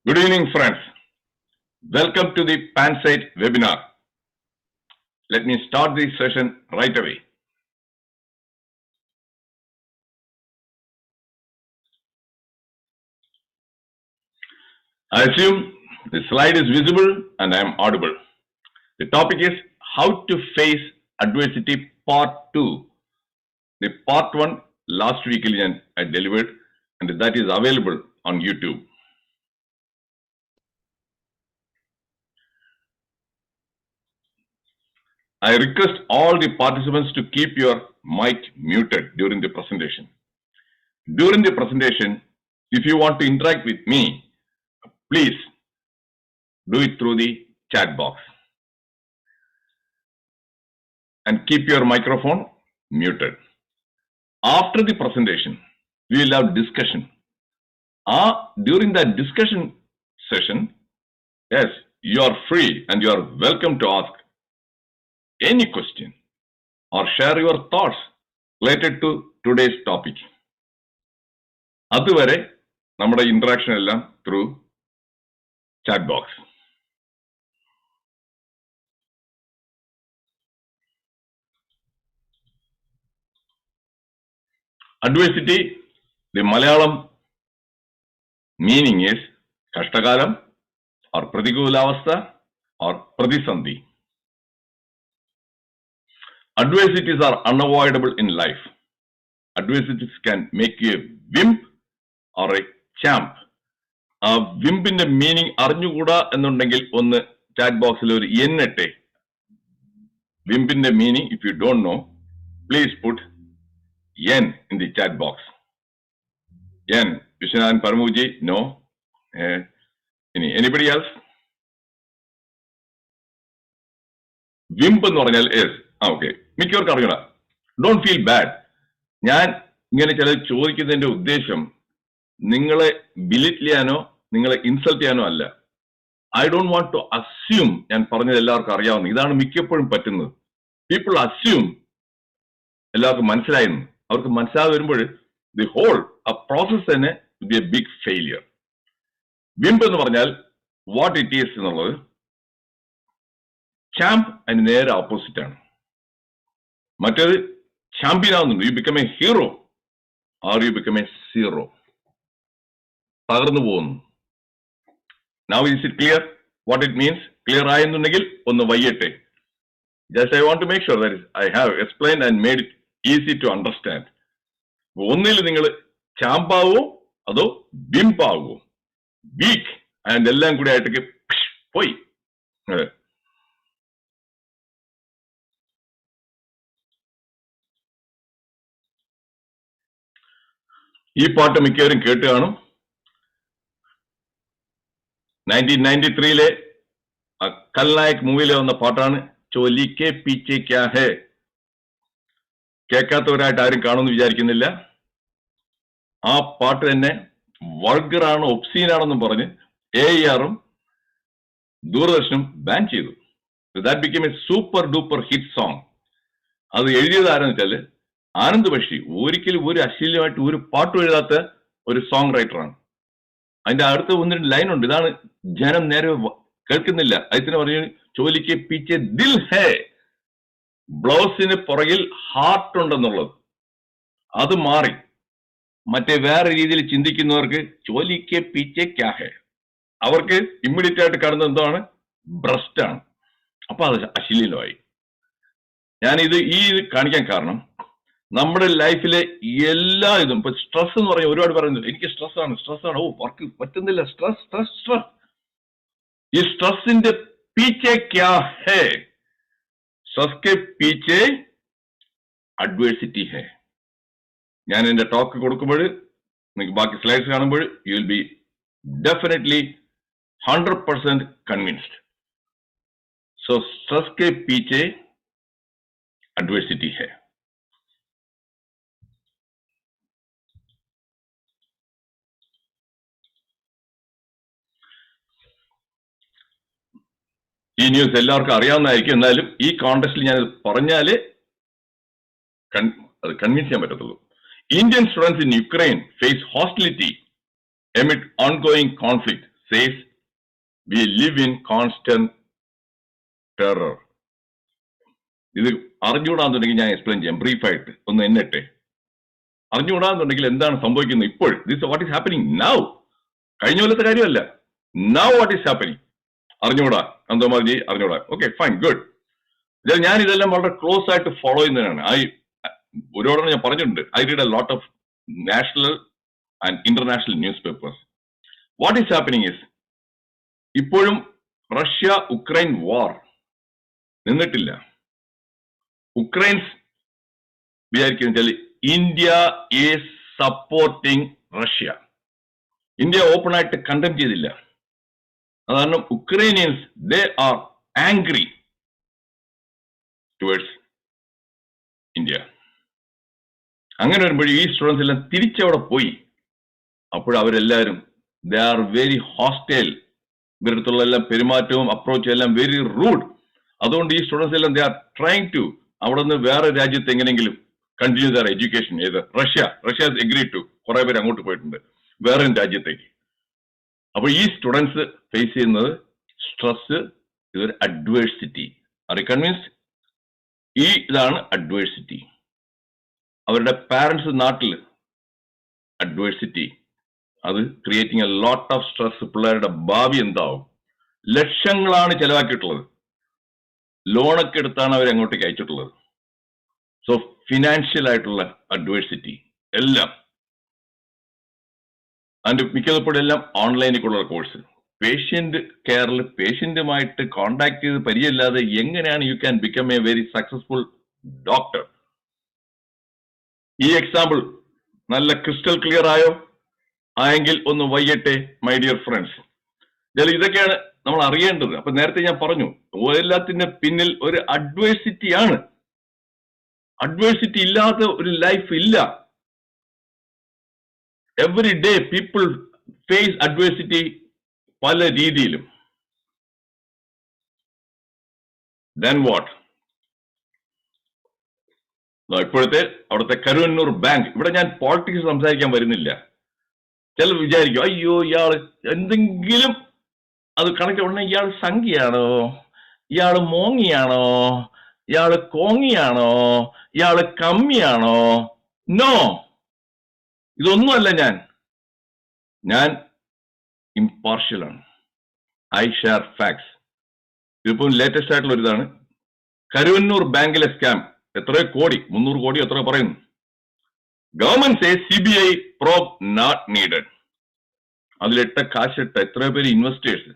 Good evening, friends. Welcome to the PANSIGHT webinar. Let me start this session right away. I assume the slide is visible and I am audible. The topic is how to face adversity part 2. The part 1 last week I delivered and that is available on YouTube. I request all the participants to keep your mic muted during the presentation. During the presentation, if you want to interact with me, please do it through the chat box. And keep your microphone muted. After the presentation, we will have discussion. During that discussion session, yes, you are free and you are welcome to ask any question or share your thoughts related to today's topic. അതുവരെ നമ്മുടെ interaction എല്ലാം through chat box. Adversity, the Malayalam meaning is Kashtakalam or Pratikulavastha or Pratisandhi. Adversities are unavoidable in life. Adversities can make you a wimp or a champ. Wimp in the meaning Arnjuguda and on the chat box Yenete. Wimp in the meaning, if you don't know, please put Yen in the chat box. Yen, Vishnan Paramuji, no. Anybody else? Wimp is okay. Make your karuna. Don't feel bad. Nyan ingane ചോദിക്കുന്നതിന്റെ ഉദ്ദേശം നിങ്ങളെ ബിലിറ്റ്ലിയാനോ നിങ്ങളെ insult ചെയ്യാനോ അല്ല. I don't want to assume ഞാൻ പറഞ്ഞത് എല്ലാവർക്കും അറിയാവുന്ന ഇതാണ് മിക്കപ്പോഴും പറ്റുന്നത്. People assume എല്ലാവർക്കും മനസ്സിലായിരുന്നു. അവർക്ക് മനസ്സിലാതെ വരുമ്പോൾ the whole process തന്നെ will be a big failure. Wimp എന്ന് പറഞ്ഞാൽ what it is എന്നുള്ളത് ചാമ്പ് അതിന് നേരെ ഓപ്പോസിറ്റ് ആണ്. മറ്റേത് ചാമ്പ്യൻ ആവുന്നുണ്ട്. You become a hero or you become a zero. തകർന്നു പോകുന്നു. Now is it clear what it means? Clear ആയെന്നുണ്ടെങ്കിൽ ഒന്ന് വയ്യട്ടെ. Just I want to make sure that I have explained and made it easy to understand. ഒന്നിൽ നിങ്ങൾ ചാമ്പാവോ അതോ ബിംപാവോ week and എല്ലാം കൂടി ആയിട്ടൊക്കെ പോയി. ഈ പാട്ട് മിക്കവരും കേട്ട് കാണും. 1993 കൽനായക് മൂവിയിലെ വന്ന പാട്ടാണ്. ചോലിക്കെ പീച്ചെ ക്യാ ഹേ. കേൾക്കാത്തവരായിട്ട് ആരും കാണുമെന്ന് വിചാരിക്കുന്നില്ല. ആ പാട്ട് തന്നെ വൾഗറാണ്, ഒബ്സീനാണെന്നും പറഞ്ഞ് AIR-ഉം ദൂരദർശനും ബാൻ ചെയ്തു. That become A super duper hit song. അത് എഴുതിയത് ആരെന്ന് വെച്ചാല് ആനന്ദ് ബക്ഷി. ഒരിക്കലും ഒരു അശ്ലീലമായിട്ട് ഒരു പാട്ടും എഴുതാത്ത ഒരു സോങ് റൈറ്ററാണ്. അതിന്റെ അടുത്ത് 1-2 ലൈൻ ഉണ്ട്. ഇതാണ് ജനം നേരെ കേൾക്കുന്നില്ല. അതിന് പറഞ്ഞു ചോലിക്ക് പീച്ചെ ദിൽ ഹേ. ബ്ലൗസിന് പുറകിൽ ഹാർട്ട് ഉണ്ടെന്നുള്ളത് അത് മാറി മറ്റേ വേറെ രീതിയിൽ ചിന്തിക്കുന്നവർക്ക് ചോലിക്ക് പീച്ചെ ക്യാ ഹേ. അവർക്ക് ഇമ്മീഡിയറ്റ് ആയിട്ട് കാണുന്നത് എന്താണ്? ബ്രസ്റ്റ് ആണ്. അപ്പൊ അത് അശ്ലീലമായി. ഞാനിത് കാണിക്കാൻ കാരണം നമ്മുടെ ലൈഫിലെ എല്ലാ ഇതും ഇപ്പൊ സ്ട്രെസ് എന്ന് പറഞ്ഞാൽ ഒരുപാട് പറയുന്നത് എനിക്ക് സ്ട്രെസ് ആണ്, വർക്ക് പറ്റുന്നില്ല, സ്ട്രെസ്. ഈ സ്ട്രെസ്സിന്റെ പീച്ചെ ക്യാ ഹേ? സ്ട്രെസ് കെ പീച്ചെ അഡ്വേഴ്സിറ്റി ഹേ. ഞാൻ എന്റെ ടോക്ക് കൊടുക്കുമ്പോൾ നിങ്ങൾക്ക് ബാക്കി സ്ലൈഡ്സ് കാണുമ്പോൾ you will be definitely 100% convinced. So stress കെ പീച്ചെ അഡ്വേഴ്സിറ്റി ഹേ. ഈ ന്യൂസ് എല്ലാവർക്കും അറിയാവുന്നതായിരിക്കും. എന്നാലും ഈ കോണ്ടെക്സ്റ്റിൽ ഞാൻ പറഞ്ഞാലേ അത് കൺവിൻസ് ചെയ്യാൻ പറ്റത്തുള്ളൂ. Indian students in Ukraine face hostility amid ongoing conflict, says we live in constant terror. ഇത് അറിഞ്ഞുകൂടാന്നുണ്ടെങ്കിൽ ഞാൻ എക്സ്പ്ലെയിൻ ചെയ്യാം ബ്രീഫായിട്ട് ഒന്ന് എന്നിട്ടെ. അറിഞ്ഞുകൂടാന്നുണ്ടെങ്കിൽ എന്താണ് സംഭവിക്കുന്നത് ഇപ്പോൾ, this what is happening now, കഴിഞ്ഞ കൊല്ലത്തെ കാര്യമല്ല, നൗ വാട്ട് ഈസ് ഹാപ്പനിങ് അറിഞ്ഞുകൂടാ. അന്തോമാർജി അറിഞ്ഞുകൂടാ. Okay fine good. ഞാൻ ഇതെല്ലാം വളരെ ക്ലോസ് ആയിട്ട് ഫോളോ ചെയ്യുന്നതിനാണ്. ഒരുപാട് ഞാൻ പറഞ്ഞിട്ടുണ്ട്. I read a lot of national and international newspapers. What is happening is, ഇപ്പോഴും റഷ്യ ഉക്രൈൻ വാർ നിന്നിട്ടില്ല. ഉക്രൈൻസ് വിചാരിക്കുന്ന India is supporting Russia. India open ആയിട്ട് കണ്ടം ചെയ്തില്ല. കാരണം Ukrainians they are angry towards India. അങ്ങനെ വരുമ്പോൾ ഈ സ്റ്റുഡൻസ് എല്ലാം തിരിച്ചവിടെ പോയി. അപ്പോഴവരെല്ലാവരും ദേ ആർ വെരി ഹോസ്റ്റൈൽ. ഇവരുടെ അടുത്തുള്ള എല്ലാം പെരുമാറ്റവും അപ്രോച്ചും എല്ലാം വെരി റൂഡ്. അതുകൊണ്ട് ഈ സ്റ്റുഡൻസ് എല്ലാം ദേ ആർ ട്രൈങ് ടു അവിടെ നിന്ന് വേറെ രാജ്യത്ത് എങ്ങനെയെങ്കിലും കണ്ടിന്യൂ ദർ എഡ്യൂക്കേഷൻ. ഏത് റഷ്യ എഗ്രി ടു, കുറെ പേര് അങ്ങോട്ട് പോയിട്ടുണ്ട് വേറെ രാജ്യത്തേക്ക്. അപ്പൊ ഈ സ്റ്റുഡൻസ് ഫേസ് ചെയ്യുന്നത് സ്ട്രെസ്, ഇതൊരു അഡ്വേഴ്സിറ്റി. Are you convinced? ഇതാണ് അഡ്വേഴ്സിറ്റി. അവരുടെ പാരന്റ്സ് നാട്ടിൽ അഡ്വേഴ്സിറ്റി, അത് creating A lot of stress. പിള്ളേരുടെ ഭാവി എന്താവും? ലക്ഷങ്ങളാണ് ചെലവാക്കിയിട്ടുള്ളത്, ലോണൊക്കെ എടുത്താണ് അവർ അങ്ങോട്ടേക്ക് അയച്ചിട്ടുള്ളത്. സോ ഫിനാൻഷ്യൽ ആയിട്ടുള്ള അഡ്വേഴ്സിറ്റി എല്ലാം. അതിന്റെ മിക്കപ്പോഴും എല്ലാം ഓൺലൈനിലുള്ള കോഴ്സ്. പേഷ്യന്റ് കെയറിൽ പേഷ്യന്റുമായിട്ട് കോണ്ടാക്ട് ചെയ്ത് പരിചയമില്ലാതെ എങ്ങനെയാണ് you can become A very successful doctor? ഈ എക്സാമ്പിൾ നല്ല ക്രിസ്റ്റൽ ക്ലിയർ ആയോ? ആയെങ്കിൽ ഒന്ന് വയ്യട്ടെ മൈ ഡിയർ ഫ്രണ്ട്സ്. ഇതൊക്കെയാണ് നമ്മൾ അറിയേണ്ടത്. അപ്പൊ നേരത്തെ ഞാൻ പറഞ്ഞു, എല്ലാത്തിന്റെ പിന്നിൽ ഒരു അഡ്വേഴ്സിറ്റി ആണ്. അഡ്വേഴ്സിറ്റി ഇല്ലാത്ത ഒരു ലൈഫ് ഇല്ല. Every day people face adversity പല രീതിയിലും. Then what? ഇപ്പോഴത്തെ അവിടുത്തെ കരുവന്നൂർ ബാങ്ക്, ഇവിടെ ഞാൻ പോളിറ്റിക്സ് സംസാരിക്കാൻ വരുന്നില്ല. ചിലർ വിചാരിക്കും അയ്യോ ഇയാള് എന്തെങ്കിലും അത് കണക്ക് ഉടനെ ഇയാൾ സംഖ്യയാണോ, ഇയാള് മോങ്ങിയാണോ, ഇയാള് കോങ്ങിയാണോ, ഇയാള് കമ്മിയാണോ? നോ, ഇതൊന്നുമല്ല. ഞാൻ ഇംപാർഷ്യലാണ്. I share facts. ഇതിപ്പം ലേറ്റസ്റ്റ് ആയിട്ടുള്ള ഒരു ഇതാണ്. കരുവന്നൂർ ബാങ്കിലെ സ്കാം എത്രയോ കോടി, 300 കോടി എത്രയോ പറയുന്നു. Government say CBI probe not needed. അതിലിട്ട കാശിട്ട എത്രയോ പേര് ഇൻവെസ്റ്റേഴ്സ്,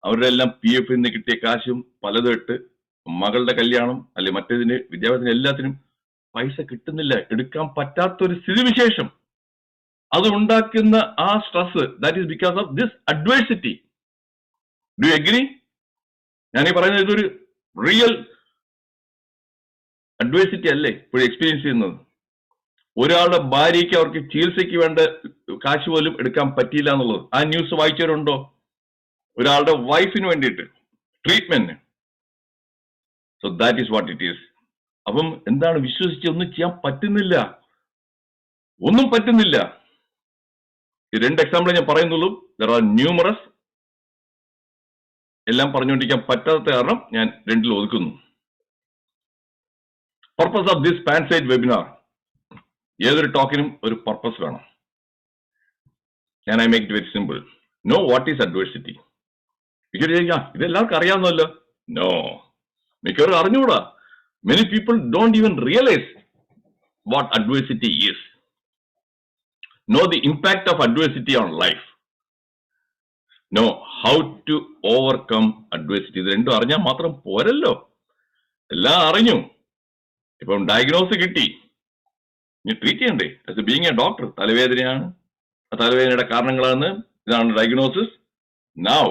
അവരുടെ എല്ലാം PF നിന്ന് കിട്ടിയ കാശും പലതും ഇട്ട് മകളുടെ കല്യാണം അല്ലെ മറ്റേതിന് വിദ്യാഭ്യാസത്തിന് എല്ലാത്തിനും പൈസ കിട്ടുന്നില്ല, എടുക്കാൻ പറ്റാത്തൊരു സ്ഥിതിവിശേഷം. അത് ഉണ്ടാക്കുന്ന ആ stress, that is because of this adversity. Do you agree? ഞാനീ പറയുന്നത് ഇതൊരു റിയൽ അഡ്വേഴ്സിറ്റി അല്ലേ ഇപ്പോഴും എക്സ്പീരിയൻസ് ചെയ്യുന്നത്. ഒരാളുടെ ഭാര്യയ്ക്ക് അവർക്ക് ചികിത്സയ്ക്ക് വേണ്ട കാശ് പോലും എടുക്കാൻ പറ്റിയില്ല എന്നുള്ളത് ആ ന്യൂസ് വായിച്ചവരുണ്ടോ? ഒരാളുടെ വൈഫിന് വേണ്ടിയിട്ട് ട്രീറ്റ്മെന്റിന്. So that is what it is. അപ്പം എന്താണ്, വിശ്വസിച്ച് ഒന്നും ചെയ്യാൻ പറ്റുന്നില്ല, ഒന്നും പറ്റുന്നില്ല. ഈ 2 എക്സാമ്പിൾ ഞാൻ പറയുന്നുള്ളൂ. There are numerous. എല്ലാം പറഞ്ഞുകൊണ്ടിരിക്കാൻ പറ്റാത്ത കാരണം ഞാൻ 2ൽ ഒതുക്കുന്നു. Purpose of this pansite webinar. ഏതൊരു ടോക്കിനും ഒരു പർപ്പസ് വേണം. I make it very simple. Know what is adversity. ഇതെല്ലാവർക്കും അറിയാവുന്നല്ലോ. നോ, മിക്കവരും അറിഞ്ഞുകൂടാ. Many people don't even realise what adversity is. Know the impact of adversity on life. Know how to overcome adversity. ഇത് രണ്ടും അറിഞ്ഞാൽ മാത്രം പോരല്ലോ, എല്ലാം അറിഞ്ഞു. ഇപ്പം ഡയഗ്നോസ് കിട്ടി, ഇനി ട്രീറ്റ് ചെയ്യണ്ടേ? ആസ് ബീങ് എ ഡോക്ടർ, തലവേദനയാണ്, തലവേദനയുടെ കാരണങ്ങളാണ്, ഇതാണ് diagnosis. Now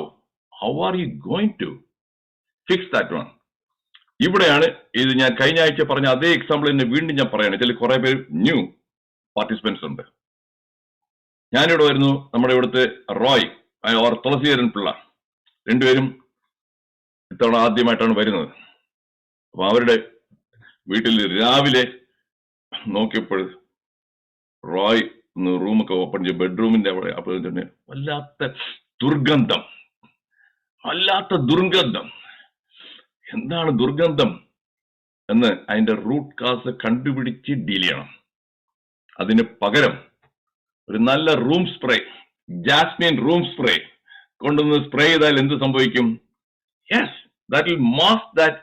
how are you going to fix that one? ഇവിടെയാണ് ഇത് ഞാൻ കഴിഞ്ഞ ആഴ്ച പറഞ്ഞ അതേ എക്സാമ്പിൾ തന്നെ വീണ്ടും ഞാൻ പറയാണ്. ഇതിൽ കുറെ പേര് ന്യൂ പാർട്ടിസിപ്പൻസ് ഉണ്ട്. ഞാനിവിടെ വരുന്നു, നമ്മുടെ ഇവിടുത്തെ റോയ് ഓർ തുളസീധരൻ പിള്ള, രണ്ടുപേരും ഇത്തവണ ആദ്യമായിട്ടാണ് വരുന്നത്. അപ്പൊ അവരുടെ വീട്ടിൽ രാവിലെ നോക്കിയപ്പോൾ റോയ് റൂമൊക്കെ ഓപ്പൺ ചെയ്ത് ബെഡ്റൂമിന്റെ അവിടെ അപ്പോൾ തന്നെ വല്ലാത്ത ദുർഗന്ധം, വല്ലാത്ത ദുർഗന്ധം. എന്താണ് ദുർഗന്ധം എന്ന് അതിന്റെ റൂട്ട് കാസ് കണ്ടുപിടിച്ച് ഡീൽ ചെയ്യണം. അതിന് പകരം ഒരു നല്ല room spray, jasmine room spray കൊണ്ടുവന്ന് സ്പ്രേ ചെയ്താൽ എന്ത് സംഭവിക്കും? Yes, that will mask that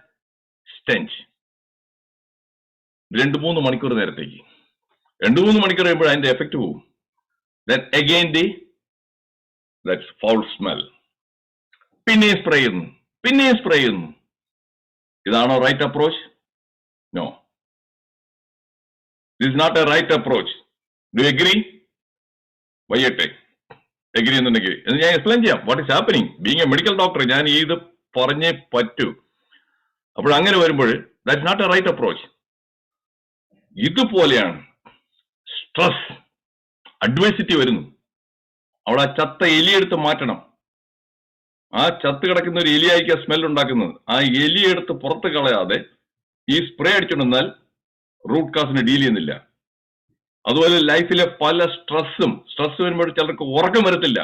stench. 2-3 മണിക്കൂർ നേരത്തേക്ക്. 2-3 മണിക്കൂർ കഴിയുമ്പോൾ അതിന്റെ എഫക്ട് പോകും. Then again that foul smell. പിന്നെയും സ്പ്രേ ചെയ്യുന്നു, പിന്നെയും സ്പ്രേ ചെയ്യുന്നു. ഇതാണോ right approach? No, this not a right approach. Do agree? വയ്യട്ടെ, എഗ്രി എന്നുണ്ടെങ്കിൽ ഞാൻ എക്സ്പ്ലെയിൻ ചെയ്യാം what is happening. Being a medical doctor ഞാൻ ഇത് പറഞ്ഞേ പറ്റൂ. അപ്പോൾ അങ്ങനെ വരുമ്പോൾ that's not a right approach. ഇതുപോലെയാണ് സ്ട്രെസ്, അഡ്വേഴ്സിറ്റി വരുന്നു. അവിടെ ആ ചത്ത എലിയെടുത്ത് മാറ്റണം. ആ ചത്ത് കിടക്കുന്ന ഒരു എലിയായിരിക്കും സ്മെൽ ഉണ്ടാക്കുന്നത്. ആ എലിയെടുത്ത് പുറത്ത് കളയാതെ ഈ സ്പ്രേ അടിച്ചുകൊണ്ടെന്നാൽ റൂട്ട് കാസിന് ഡീൽ ചെയ്യുന്നില്ല. അതുപോലെ ലൈഫിലെ പല സ്ട്രെസ് വരുമ്പോൾ ചിലർക്ക് ഉറക്കം വരത്തില്ല,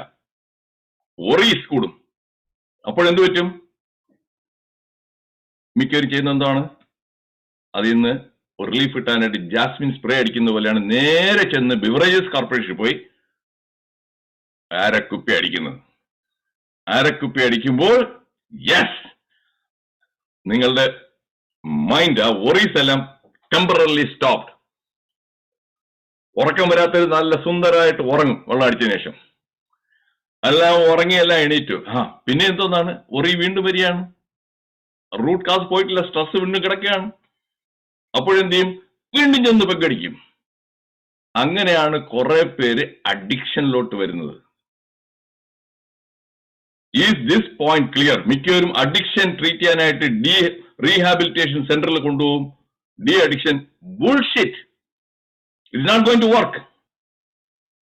ഒറീസ് കൂടും. അപ്പോഴെന്ത് പറ്റും? മിക്കവരും ചെയ്യുന്ന എന്താണ്? അതിൽ നിന്ന് റിലീഫ് കിട്ടാനായിട്ട് ജാസ്മിൻ സ്പ്രേ അടിക്കുന്ന പോലെയാണ് നേരെ ചെന്ന് ബിവറേജസ് കോർപ്പറേഷനിൽ പോയി അരക്കുപ്പി അടിക്കുന്നത്. അരക്കുപ്പി അടിക്കുമ്പോൾ യെസ്, നിങ്ങളുടെ മൈൻഡ്, ആ വറീസ് എല്ലാം ടെമ്പററിലി സ്റ്റോപ്ഡ്. ഉറക്കം വരാത്തൊരു നല്ല സുന്ദരമായിട്ട് ഉറങ്ങും വെള്ളം അടിച്ചതിന് ശേഷം. എല്ലാം ഉറങ്ങിയെല്ലാം എണീറ്റു. പിന്നെ എന്തോന്നാണ്? ഒറി വീണ്ടും വരികയാണ്. റൂട്ട് കാസ് പോയിട്ടില്ല, സ്ട്രെസ് വീണ്ടും കിടക്കുകയാണ്. അപ്പോഴെന്ത് ചെയ്യും? വീണ്ടും ചെന്ന് പെക്കടിക്കും. അങ്ങനെയാണ് കുറെ പേര് അഡിക്ഷനിലോട്ട് വരുന്നത്. Is this point clear? മിക്കവരും അഡിക്ഷൻ ട്രീറ്റ് ചെയ്യാനായിട്ട് റീഹാബിലിറ്റേഷൻ സെന്ററിൽ കൊണ്ടുപോകും. De addiction bullshit. It is not going to work.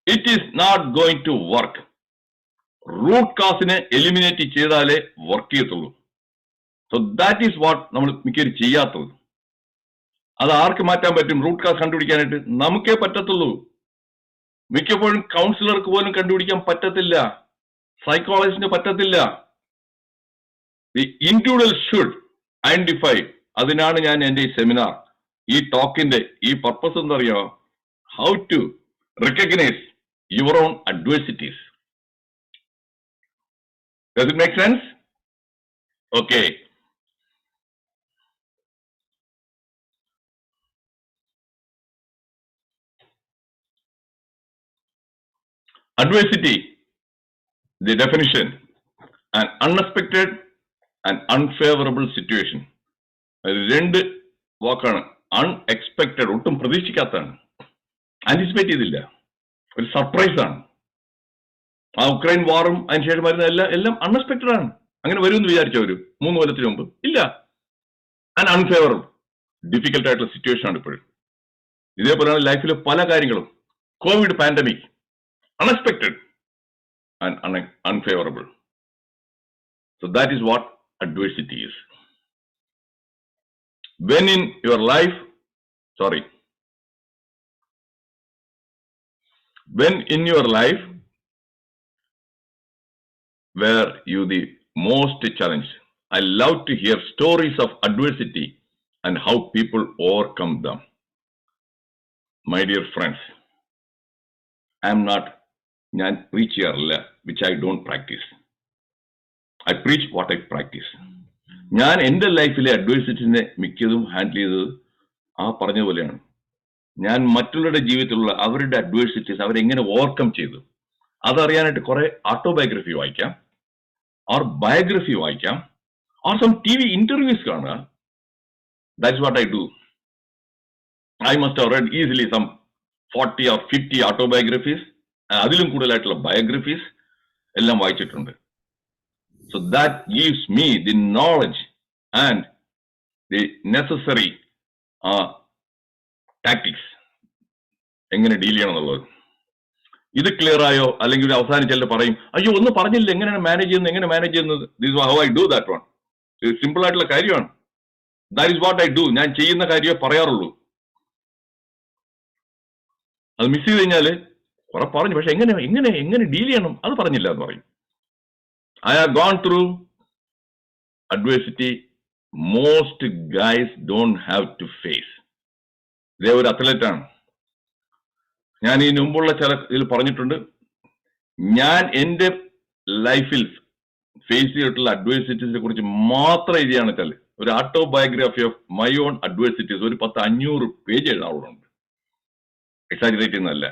It is not going to work. Root കാസിനെ എലിമിനേറ്റ് ചെയ്താലേ വർക്ക് ചെയ്യത്തുള്ളൂ. സോ ദാറ്റ് ഈസ് വാട്ട് നമ്മൾ മിക്കവരും ചെയ്യാത്തത്. അത് ആർക്ക് മാറ്റാൻ പറ്റും? റൂട്ട് കാസ് കണ്ടുപിടിക്കാനായിട്ട് നമുക്കേ പറ്റത്തുള്ളൂ. മിക്കപ്പോഴും കൗൺസിലർക്ക് പോലും കണ്ടുപിടിക്കാൻ പറ്റത്തില്ല, സൈക്കോളജിസ്റ്റിന് പറ്റത്തില്ല. The individual should identify. അതിനാണ് ഞാൻ എന്റെ ഈ സെമിനാർ, ഈ ടോക്കിന്റെ ഈ പർപ്പസ് എന്താ അറിയോ? How to recognise your own adversities. Does it make sense? Okay. Adversity, the definition, an unexpected and unfavorable situation. രണ്ട് വാക്കാണ്. അൺഎക്സ്പെക്ടഡ്, ഒട്ടും പ്രതീക്ഷിക്കാത്തതാണ്, ആന്റിസിപ്പേറ്റ് ചെയ്തില്ല, ഒരു സർപ്രൈസ് ആണ്. ആ ഉക്രൈൻ വാറും അതിനുശേഷം വരുന്ന എല്ലാം അൺഎക്സ്പെക്ടഡ് ആണ്. അങ്ങനെ വരുമെന്ന് വിചാരിച്ചവര് 3 കൊല്ലത്തിന് മുമ്പ് ഇല്ല. ആൻഡ് അൺഫേവറബിൾ, ഡിഫിക്കൽട്ട് ആയിട്ടുള്ള സിറ്റുവേഷൻ ആണ് ഇപ്പോഴും. ഇതേപോലെയാണ് ലൈഫിലെ പല കാര്യങ്ങളും. Covid pandemic, unexpected and unfavorable. So that is what adversity is. When in your life, when in your life were you the most challenged? I love to hear stories of adversity and how people overcome them. My dear friends, I am not ഞാൻ preach ചെയ്യാറില്ല which I don't practice. I preach what I practice. ഞാൻ എൻ്റെ ലൈഫിലെ അഡ്വേഴ്സിറ്റിനെ മിക്കതും handle ചെയ്തത് ആ പറഞ്ഞ പോലെയാണ്. ഞാൻ മറ്റുള്ളവരുടെ ജീവിതത്തിലുള്ള അവരുടെ അഡ്വേഴ്സിറ്റീസ് അവരെങ്ങനെ ഓവർകം ചെയ്തു അതറിയാനായിട്ട് കുറെ ഓട്ടോബയോഗ്രഫി വായിക്കാം, ഓർ ബയോഗ്രഫി വായിക്കാം, ഓർ സം TV ഇന്റർവ്യൂസ് കാണുക. That's what I do. I must have read easily some 40 or 50 autobiographies, അതിലും കൂടുതലായിട്ടുള്ള ബയോഗ്രഫീസ് എല്ലാം വായിച്ചിട്ടുണ്ട്. So that gives me the knowledge and the necessary tactics എങ്ങനെ ഡീൽ ചെയ്യണം എന്നുള്ളത്. ഇത് ക്ലിയർ ആയോ? അല്ലെങ്കിൽ ഒരു അവസാനം ചിലർ പറയും, അയ്യോ ഒന്ന് പറഞ്ഞില്ല, എങ്ങനെയാണ് മാനേജ് ചെയ്യുന്നത്. This how I do that one. Simple ആയിട്ടുള്ള കാര്യമാണ്. That is what I do. ഞാൻ ചെയ്യുന്ന കാര്യമേ പറയാറുള്ളൂ. അത് മിസ് ചെയ്ത് കഴിഞ്ഞാൽ കുറെ പറഞ്ഞു, പക്ഷെ എങ്ങനെ ഡീൽ ചെയ്യണം അത് പറഞ്ഞില്ല എന്ന് പറയും. I have gone through adversity most guys don't have to face. ഇതേ ഒരു അത്ലറ്റാണ്. ഞാൻ ഈ മുമ്പുള്ള ചില ഇതിൽ പറഞ്ഞിട്ടുണ്ട്, ഞാൻ എൻ്റെ ലൈഫിൽ ഫേസ് ചെയ്തിട്ടുള്ള അഡ്വേഴ്സിറ്റീസിനെ കുറിച്ച് മാത്രം എഴുതിയാണ് വെച്ചാൽ ഒരു autobiography of my own adversities ഒരു 500 പേജ് എഴുതാറുണ്ട്. എക്സാജറേറ്റ് ചെയ്യുന്നതല്ല.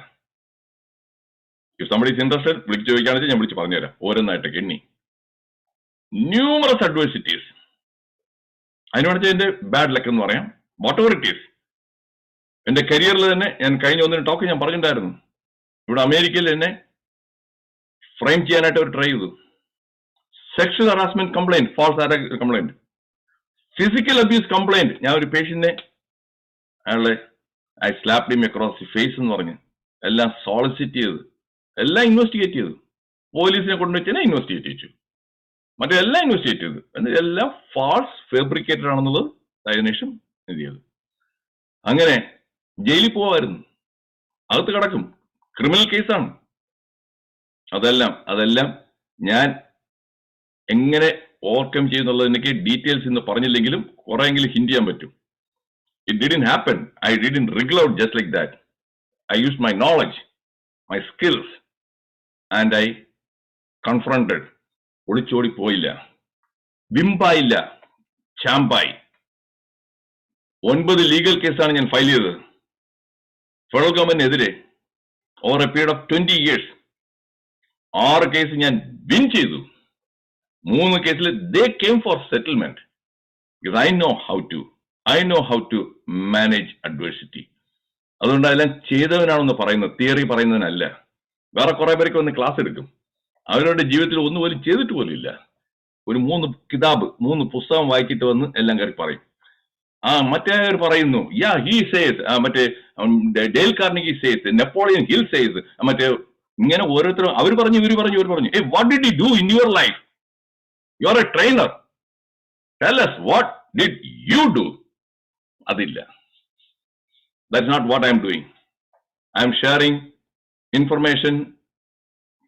ഇഫ് സംബഡി ഈസ് ഇൻട്രസ്റ്റഡ് വിളിച്ച് ചോദിക്കുകയാണെങ്കിൽ ഞാൻ വിളിച്ച് പറഞ്ഞുതരാം ഓരോന്നായിട്ടൊക്കെ എണ്ണി. Numerous adversities. അതിന് വേണ്ടി എന്റെ ബാഡ് ലക്ക് എന്ന് പറയാം, വാട്ട് എവർ ഇറ്റ് ഈസ്. എന്റെ കരിയറിൽ തന്നെ ഞാൻ കഴിഞ്ഞ ഒന്നിന് ടോക്ക് ഞാൻ പറഞ്ഞിട്ടുണ്ടായിരുന്നു. ഇവിടെ അമേരിക്കയിൽ എന്നെ ഫ്രെയിം ചെയ്യാനായിട്ട് അവർ ട്രൈ ചെയ്തു. Sexual harassment complaint, false complaint, physical abuse complaint. ഞാൻ ഒരു പേഷ്യന്റിനെ അയാളെ I slapped him across the face എന്ന് പറഞ്ഞ് എല്ലാം സോളിസിറ്റ് ചെയ്ത് എല്ലാം ഇൻവെസ്റ്റിഗേറ്റ് ചെയ്തു. പോലീസിനെ കൊണ്ടുവച്ച് ഇൻവെസ്റ്റിഗേറ്റ് ചെയ്തു, മറ്റെല്ലാം ഇൻവെസ്റ്റിഗേറ്റ് ചെയ്തു. എന്നിട്ട് എല്ലാം ഫാൾസ് ഫാബ്രിക്കേറ്റഡ് ആണെന്നുള്ളത് അതിനുശേഷം ഇത് ചെയ്തു. അങ്ങനെ ജയിലിൽ പോവായിരുന്നു, അകത്ത് കിടക്കും, ക്രിമിനൽ കേസാണ്. അതെല്ലാം ഞാൻ എങ്ങനെ ഓവർകം ചെയ്യുന്നുള്ളത് എനിക്ക് ഡീറ്റെയിൽസ് ഇന്ന് പറഞ്ഞില്ലെങ്കിലും കുറെയെങ്കിലും ഹിന്റ് ചെയ്യാൻ പറ്റും. It didn't happen, I didn't wriggle out just like that. I use my knowledge, my skills and I confronted. ഒളിച്ചോടി പോയില്ല, വിമ്പായില്ല, ചാമ്പായി. 9 ലീഗൽ കേസാണ് ഞാൻ ഫയൽ ചെയ്തത് ഫെഡറൽ ഗവൺമെന്റിനെതിരെ over a period of 20 years. 6 case ഞാൻ വിൻ ചെയ്തു. 3 കേസിൽ they came for settlement. Because I know how to manage adversity. അതുകൊണ്ട് അതെല്ലാം ചെയ്തവനാണെന്ന് പറയുന്നത്, തിയറി പറയുന്നതിനല്ല. വേറെ കുറെ പേർക്ക് വന്ന് ക്ലാസ് എടുക്കും, അവരുടെ ജീവിതത്തിൽ ഒന്നുപോലും ചെയ്തിട്ട് പോലും ഇല്ല. ഒരു 3 പുസ്തകം വായിച്ചിട്ട് വന്ന് എല്ലാം കയറി പറയും. മറ്റേ പറയുന്നു ഹി സേസ്, മറ്റേ Dale Carnegie says, Napoleon Hill says, മറ്റേ ഇങ്ങനെ ഓരോരുത്തരും അവർ പറഞ്ഞു. What did you do in your life? You are a trainer, tell us what did you do? അതില്ല. That's not what I am doing. I am sharing information,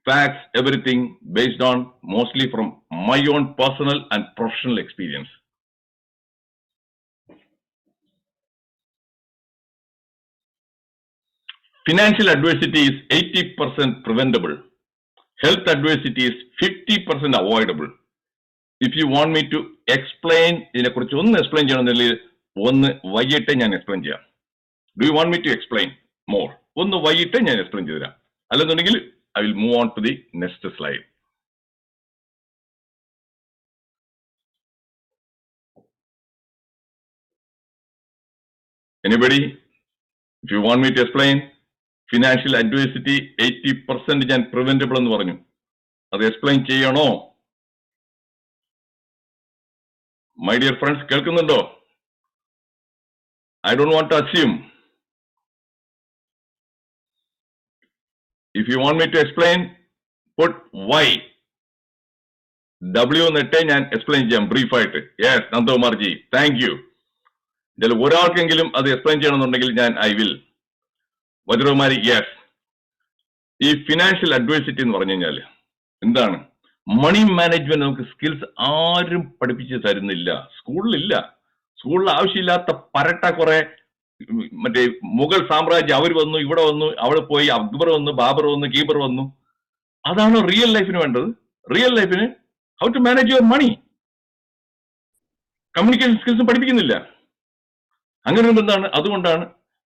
facts, everything based on mostly from my own personal and professional experience. Financial adversity is 80% preventable. Health adversity is 50% avoidable. If you want me to explain, ഇതിനെക്കുറിച്ച് ഒന്ന് explain ചെയ്യണമെന്നില്ല, ഒന്ന് വൈകിട്ട് ഞാൻ explain ചെയ്യാം. Do you want me to explain more? ഒന്ന് വൈകിട്ട് ഞാൻ എക്സ്പ്ലെയിൻ ചെയ്തു തരാം. അല്ലെന്നുണ്ടെങ്കിൽ I will move on to the next slide. Anybody? If you want me to explain, financial adversity 80% ഞാൻ preventable എന്ന് പറഞ്ഞു. അത് എക്സ്പ്ലെയിൻ ചെയ്യണോ? My dear friends, കേൾക്കുന്നുണ്ടോ? I don't want to assume. If you want me to explain, put why. W എന്നിട്ട് ഞാൻ explain ചെയ്യാം ബ്രീഫായിട്ട്. Yes Nandakumarji, thank you. ഇതിൽ ഒരാൾക്കെങ്കിലും അത് എക്സ്പ്ലെയിൻ ചെയ്യണമെന്നുണ്ടെങ്കിൽ ഞാൻ ഐ വിൽ. വജ്രകുമാരി, യെസ്. ഈ ഫിനാൻഷ്യൽ അഡ്വേഴ്സിറ്റി എന്ന് പറഞ്ഞു കഴിഞ്ഞാൽ എന്താണ്? മണി മാനേജ്മെന്റ് നമുക്ക് സ്കിൽസ് ആരും പഠിപ്പിച്ച് തരുന്നില്ല, സ്കൂളിലില്ല. സ്കൂളിൽ ആവശ്യമില്ലാത്ത പരട്ട കുറെ മറ്റേ മുഗൾ സാമ്രാജ്യം അവർ വന്നു, ഇവിടെ വന്നു, അവിടെ പോയി, അക്ബർ വന്നു, ബാബർ വന്നു, കീബർ വന്നു. അതാണ് റിയൽ ലൈഫിന് വേണ്ടത്. റിയൽ ലൈഫിന് how to manage your money, communication സ്കിൽസും പഠിപ്പിക്കുന്നില്ല. അങ്ങനെ എന്താണ്? അതുകൊണ്ടാണ്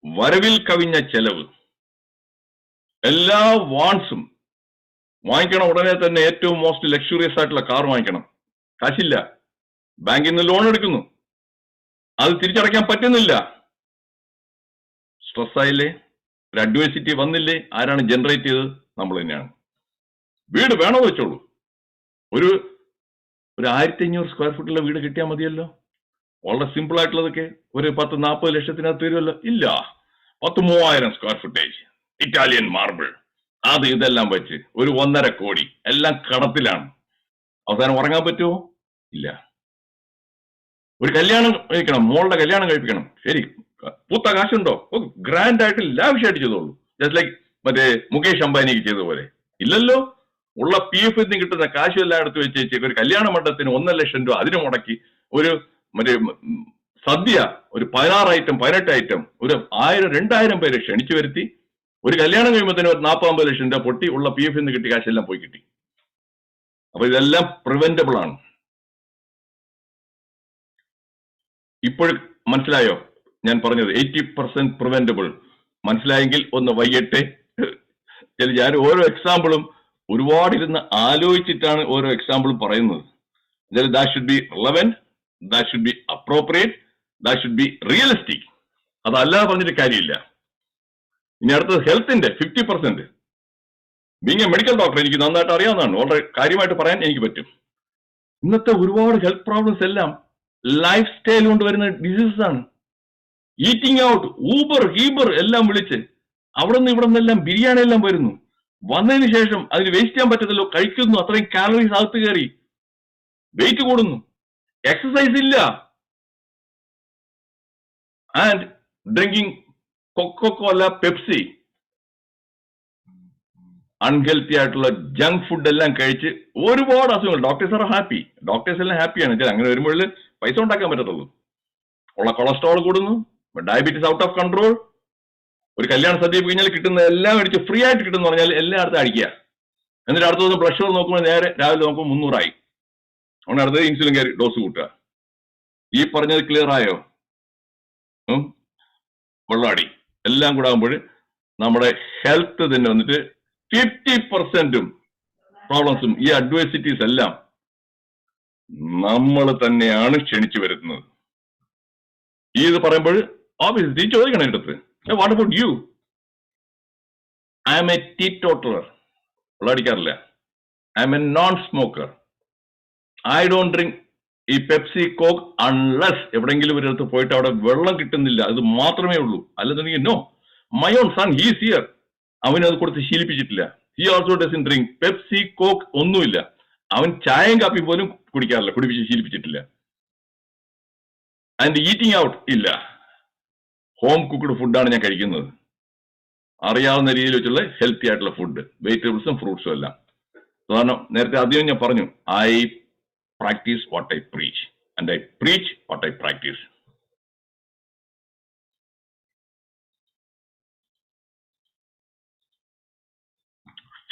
വരവിൽ കവിഞ്ഞ ചെലവ്. എല്ലാ വാൺസും വാങ്ങിക്കണം, ഉടനെ തന്നെ ഏറ്റവും മോസ്റ്റ് ലക്ഷറിയസ് ആയിട്ടുള്ള കാർ വാങ്ങിക്കണം. കാശില്ല, ബാങ്കിൽ നിന്ന് ലോൺ എടുക്കുന്നു, അത് തിരിച്ചടയ്ക്കാൻ പറ്റുന്നില്ല. സ്ട്രെസ് ആയില്ലേ? ഒരു അഡ്വേഴ്സിറ്റി വന്നില്ലേ? ആരാണ് ജനറേറ്റ് ചെയ്തത്? നമ്മൾ തന്നെയാണ്. വീട് വേണോ വെച്ചോളൂ, ഒരു 1500 സ്ക്വയർ ഫീറ്റുള്ള വീട് കിട്ടിയാൽ മതിയല്ലോ. വളരെ സിമ്പിൾ ആയിട്ടുള്ളതൊക്കെ ഒരു 10-40 ലക്ഷത്തിനകത്ത് വരുമല്ലോ. ഇല്ല, 13,000 സ്ക്വയർ ഫുട്ടേജ്, ഇറ്റാലിയൻ മാർബിൾ, അത് ഇതെല്ലാം വെച്ച് ഒരു 1.5 കോടി, എല്ലാം കടത്തിലാണ്. അവസാനം ഉറങ്ങാൻ പറ്റുമോ? ഇല്ല. ഒരു കല്യാണം കഴിക്കണം, മോളുടെ കല്യാണം കഴിപ്പിക്കണം, ശരി, പൂത്ത കാശുണ്ടോ? ഗ്രാൻഡ് ആയിട്ട് ലാവിഷായിട്ട് ചെയ്തോളൂ, ജസ്റ്റ് ലൈക്ക് മറ്റേ മുകേഷ് അംബാനിക്ക് ചെയ്ത പോലെ. ഇല്ലല്ലോ. ഉള്ള PF നിന്ന് കിട്ടുന്ന കാശും എല്ലാം എടുത്ത് വെച്ചേക്ക് ഒരു കല്യാണ മണ്ഡപത്തിന് 1.5 ലക്ഷം രൂപ അതിന് മുടക്കി ഒരു മറ്റേ സദ്യ ഒരു 16 ഐറ്റം 18 ഐറ്റം ഒരു 1000-2000 പേരെ ക്ഷണിച്ചു വരുത്തി ഒരു കല്യാണം കഴിയുമ്പോൾ തന്നെ 40-50 ലക്ഷം രൂപ പൊട്ടി ഉള്ള PF നിന്ന് കിട്ടിയ കാശെല്ലാം പോയി കിട്ടി. അപ്പൊ ഇതെല്ലാം പ്രിവെന്റബിൾ ആണ്. ഇപ്പോഴും മനസ്സിലായോ ഞാൻ പറഞ്ഞത്? 80% പ്രിവെന്റബിൾ. മനസ്സിലായെങ്കിൽ ഒന്ന് വൈകിട്ടെ. ഞാൻ ഓരോ എക്സാമ്പിളും ഒരുപാട് ഇരുന്ന് ആലോചിച്ചിട്ടാണ് ഓരോ എക്സാമ്പിളും പറയുന്നത്. That should be relevant, that should be appropriate, that should be realistic. അതല്ലാതെ പറഞ്ഞിട്ട് കാര്യമില്ല. ഇനി അടുത്തത് ഹെൽത്തിന്റെ 50%. ബീങ് എ മെഡിക്കൽ ഡോക്ടർ എനിക്ക് നന്നായിട്ട് അറിയാവുന്നതാണ്, വളരെ കാര്യമായിട്ട് പറയാൻ എനിക്ക് പറ്റും. ഇന്നത്തെ ഒരുപാട് ഹെൽത്ത് പ്രോബ്ലംസ് എല്ലാം ലൈഫ് സ്റ്റൈൽ കൊണ്ട് വരുന്ന ഡിസീസസ് ആണ്. ഈറ്റിംഗ് ഔട്ട്, ഊബർ ഹീബർ എല്ലാം വിളിച്ച് അവിടെ നിന്ന് ഇവിടെ നിന്നെല്ലാം ബിരിയാണി എല്ലാം വരുന്നു. വന്നതിന് ശേഷം അതിന് വേസ്റ്റ് ചെയ്യാൻ പറ്റത്തില്ലോ, കഴിക്കുന്നു, അത്രയും കാലറീസ് അകത്ത് കയറി വെയിറ്റ് കൂടുന്നു, എക്സസൈസ് ഇല്ല, ആൻഡ് ഡ്രിങ്കിങ് കൊക്കോകോല, പെപ്സി, അൺഹെൽത്തി ആയിട്ടുള്ള ജങ്ക് ഫുഡ് എല്ലാം കഴിച്ച് ഒരുപാട് അസുഖങ്ങൾ. ഡോക്ടേഴ്സ് ആർ ഹാപ്പി, ഡോക്ടേഴ്സ് എല്ലാം ഹാപ്പിയാണ്. അങ്ങനെ വരുമ്പോൾ പൈസ ഉണ്ടാക്കാൻ പറ്റത്തുള്ളൂ. ഉള്ള കൊളസ്ട്രോൾ കൂടുന്നു, ഡയബറ്റീസ് ഔട്ട് ഓഫ് കൺട്രോൾ. ഒരു കല്യാണ സദ്യ കഴിഞ്ഞാൽ കിട്ടുന്ന എല്ലാം അടിച്ച് ഫ്രീ ആയിട്ട് കിട്ടുന്ന പറഞ്ഞാൽ എല്ലായിടത്തും അടിക്കുക. എന്നിട്ട് അടുത്ത ദിവസം ബ്ലഡ് ഷുഗർ നോക്കുമ്പോൾ നേരെ രാവിലെ നോക്കുമ്പോൾ 300 ആയി. അതുകൊണ്ട് അടുത്തത് ഇൻസുലിൻ കയറി ഡോസ് കൂട്ടുക. ഈ പറഞ്ഞത് ക്ലിയർ ആയോ? വെള്ളാടി എല്ലാം കൂടെ ആകുമ്പോൾ നമ്മുടെ ഹെൽത്ത് തന്നെ വന്നിട്ട് 50% പ്രോബ്ലംസും ഈ അഡ്വേഴ്സിറ്റീസ് എല്ലാം നമ്മൾ തന്നെയാണ് ക്ഷണിച്ചു വരുത്തുന്നത്. ഇത് പറയുമ്പോൾ ഓബിയസ്ലി ചോദിക്കണം എൻ്റെ അടുത്ത്, what about you? I'm a teetotaller, വെള്ളമടിക്കാറില്ല. I'm a non smoker. I don't drink ഈ പെപ്സി കോക്ക് അൺലെസ് എവിടെയെങ്കിലും ഒരിടത്ത് പോയിട്ട് അവിടെ വെള്ളം കിട്ടുന്നില്ല, അത് മാത്രമേ ഉള്ളൂ. അല്ലെന്നുണ്ടെങ്കിൽ no. My own son he's here, അവനത് കൊടുത്ത് ശീലിപ്പിച്ചിട്ടില്ല. He also doesn't drink Pepsi Coke, ഒന്നുമില്ല. അവൻ ചായയും കാപ്പി പോലും കുടിക്കാറില്ല, കുടിപ്പിച്ച് ശീലിപ്പിച്ചിട്ടില്ല. ആൻഡ് ഈറ്റിംഗ് ഔട്ട് ഇല്ല, ഹോം കുക്ക്ഡ് ഫുഡാണ് ഞാൻ കഴിക്കുന്നത്. അറിയാവുന്ന രീതിയിൽ വെച്ചുള്ള ഹെൽത്തി ആയിട്ടുള്ള ഫുഡ്, വെജിറ്റബിൾസും ഫ്രൂട്ട്സും എല്ലാം. കാരണം നേരത്തെ ആദ്യം ഞാൻ പറഞ്ഞു, I practice what I preach and I preach what I practice.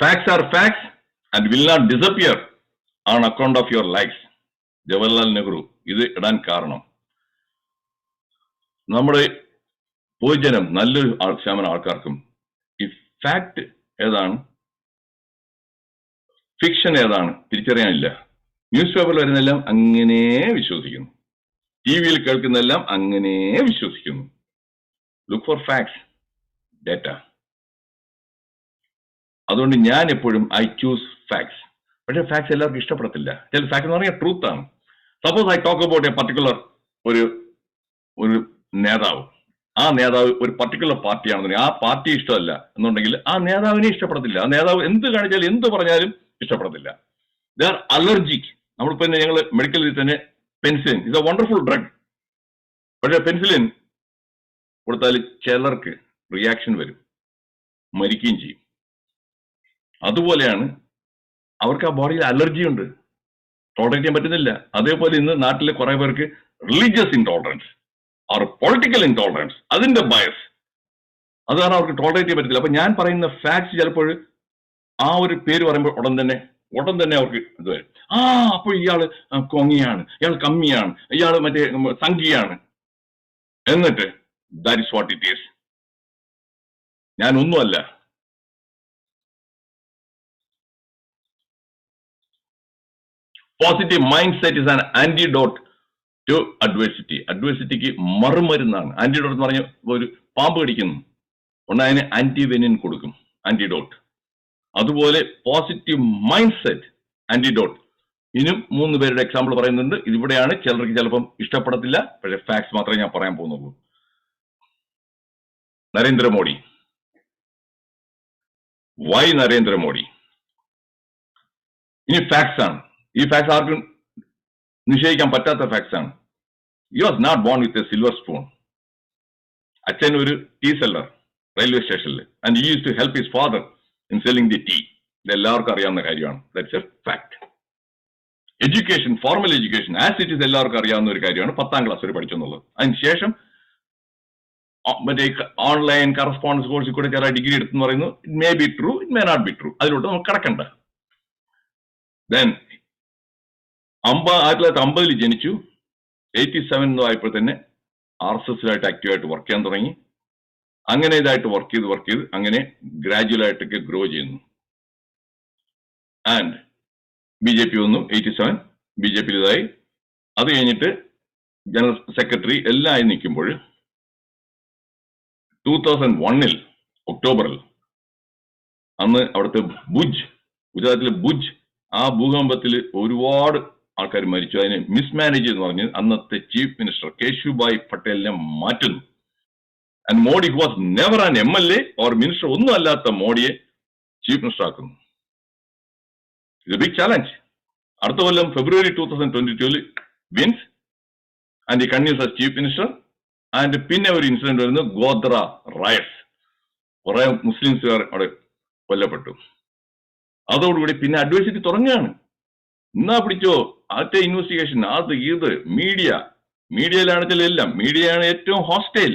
Facts are facts and will not disappear on account of your likes. Jawaharlal Nehru ഇത് ഇടാൻ കാരണം നമ്മുടെ പൊതുജനം നല്ലൊരു ശതമാനം ആൾക്കാർക്കും ഈ ഫാക്ട് ഏതാണ് ഫിക്ഷൻ ഏതാണ് തിരിച്ചറിയാനില്ല. ന്യൂസ് പേപ്പറിൽ വരുന്നതെല്ലാം അങ്ങനെ വിശ്വസിക്കുന്നു, ടിവിയിൽ കേൾക്കുന്നതെല്ലാം അങ്ങനെ വിശ്വസിക്കുന്നു. Look for facts, data. അതുകൊണ്ട് ഞാൻ എപ്പോഴും ഐ ചൂസ് ഫാക്ട്സ്. പക്ഷേ ഫാക്ട്സ് എല്ലാവർക്കും ഇഷ്ടപ്പെടത്തില്ല. ചില ഫാക്ട് എന്ന് പറഞ്ഞാൽ ട്രൂത്ത് ആണ്. Suppose I talk about A particular ഒരു നേതാവ്. ആ നേതാവ് ഒരു പർട്ടിക്കുലർ പാർട്ടിയാണെന്നുണ്ടെങ്കിൽ ആ പാർട്ടി ഇഷ്ടമല്ല എന്നുണ്ടെങ്കിൽ ആ നേതാവിനെ ഇഷ്ടപ്പെടത്തില്ല. ആ നേതാവ് എന്ത് കാണിച്ചാലും എന്ത് പറഞ്ഞാലും ഇഷ്ടപ്പെടത്തില്ല. They are allergic. നമ്മളിപ്പോ ഞങ്ങൾ മെഡിക്കലിൽ തന്നെ penicillin is A wonderful drug. പക്ഷേ പെൻസിലിൻ കൊടുത്താൽ ചിലർക്ക് റിയാക്ഷൻ വരും, മരിക്കുകയും ചെയ്യും. അതുപോലെയാണ് അവർക്ക് ആ ബോഡിയിൽ അലർജി ഉണ്ട്, ടോളറേറ്റ് ചെയ്യാൻ പറ്റുന്നില്ല. അതേപോലെ ഇന്ന് നാട്ടിലെ കുറെ പേർക്ക് religious intolerance or political intolerance, അതിന്റെ ബയസ്, അത് കാരണം അവർക്ക് ടോളറേറ്റ് ചെയ്യാൻ പറ്റത്തില്ല. അപ്പൊ ഞാൻ പറയുന്ന ഫാക്ട്സ് ചിലപ്പോൾ ആ ഒരു പേര് പറയുമ്പോൾ ഉടൻ തന്നെ അവർക്ക് ഇത് വരും. അപ്പോൾ ഇയാള് കൊങ്ങിയാണ്, ഇയാൾ കമ്മിയാണ്, ഇയാൾ മറ്റേ സംഖ്യയാണ്. എന്നിട്ട് that is what it is. ഞാൻ ഒന്നുമല്ല. Positive mind set is an antidote to adversity. അഡ്വേഴ്സിറ്റിക്ക് മറുമരുന്നാണ്. ആന്റിഡോട്ട് എന്ന് പറഞ്ഞ ഒരു പാമ്പ് കടിക്കുന്നു, ഒന്ന് അതിന് ആന്റിവെനിൻ കൊടുക്കും, ആന്റിഡോട്ട്. അതുപോലെ പോസിറ്റീവ് മൈൻഡ് സെറ്റ് ആന്റിഡോട്ട്. ഇനിയും 3 പേരുടെ എക്സാമ്പിൾ പറയുന്നുണ്ട്. ഇതിവിടെയാണ് ചിലർക്ക് ചിലപ്പം ഇഷ്ടപ്പെടത്തില്ല, പക്ഷേ ഫാക്ട്സ് മാത്രമേ ഞാൻ പറയാൻ പോകുന്നുള്ളൂ. നരേന്ദ്രമോദി. വൈ നരേന്ദ്രമോദി? ഇനി ഫാക്ട്സ് ആണ്. ഈ ഫാക്ട്സ് ആർക്കും നിഷേധിക്കാൻ പറ്റാത്ത ഫാക്ട്സ് ആണ്. You was not born with a silver spoon. അച്ഛൻ ഒരു ടീ സെല്ലർ റെയിൽവേ സ്റ്റേഷനിൽ, and he used to help his father in selling the tea. ഇതെല്ലാവർക്കും അറിയാവുന്ന കാര്യമാണ്. That's a fact. Education, formal education as it is എല്ലാവർക്കും അറിയാവുന്ന ഒരു കാര്യമാണ് 10ാം ക്ലാസ് വരെ പഠിച്ചെന്നുള്ളത്. അതിനുശേഷം മറ്റേ ഓൺലൈൻ കറസ്പോണ്ടൻസ് കോഴ്സിൽ കൂടെ ചില ഡിഗ്രി എടുത്തെന്ന് പറയുന്നു. It may be true, it may not be true. അതിലോട്ട് നമുക്ക് കിടക്കണ്ട. ദെൻ 1950 ജനിച്ചു. 87 ആയപ്പോൾ തന്നെ RSSലായിട്ട് ആക്റ്റീവായിട്ട് വർക്ക് ചെയ്യാൻ തുടങ്ങി. അങ്ങനെ ഇതായിട്ട് വർക്ക് ചെയ്ത് അങ്ങനെ ഗ്രാജുവൽ ആയിട്ടൊക്കെ ഗ്രോ ചെയ്യുന്നു. ആൻഡ് BJP വന്നു. 87 BJP ഇതായി. അത് കഴിഞ്ഞിട്ട് ജനറൽ സെക്രട്ടറി എല്ലാം ആയി നിൽക്കുമ്പോൾ 2001 ഒക്ടോബറിൽ അന്ന് അവിടുത്തെ ഗുജറാത്തിലെ ഭുജ് ആ ഭൂകമ്പത്തിൽ ഒരുപാട് ആൾക്കാർ മരിച്ചു. അതിനെ മിസ്മാനേജ് എന്ന് പറഞ്ഞ് അന്നത്തെ ചീഫ് മിനിസ്റ്റർ കേശുഭായ് പട്ടേലിനെ മാറ്റുന്നു. And Modi was never an MLA or minister ഒന്നും അല്ലാത്ത മോഡിയെ ചീഫ് മിനിസ്റ്റർ ആക്കുന്നു. ഇത് ബിഗ് ചാലഞ്ച്. അടുത്ത കൊല്ലം ഫെബ്രുവരി 2022 വിൻസ് ആൻഡ് ഈ continuous as chief minister. And പിന്നെ ഒരു ഇൻസിഡന്റ് വരുന്നു, ഗോദ്ര റയറ്റ്സ്. കുറെ മുസ്ലിംസുകാർ അവിടെ കൊല്ലപ്പെട്ടു. അതോടുകൂടി പിന്നെ അഡ്വൈസിറ്റി തുടങ്ങുകയാണ്. എന്നാ പിടിച്ചോ ആദ്യത്തെ ഇൻവെസ്റ്റിഗേഷൻ, അത് ഇത് മീഡിയയിലാണെച്ചാൽ എല്ലാം മീഡിയയാണ് ഏറ്റവും ഹോസ്റ്റൈൽ.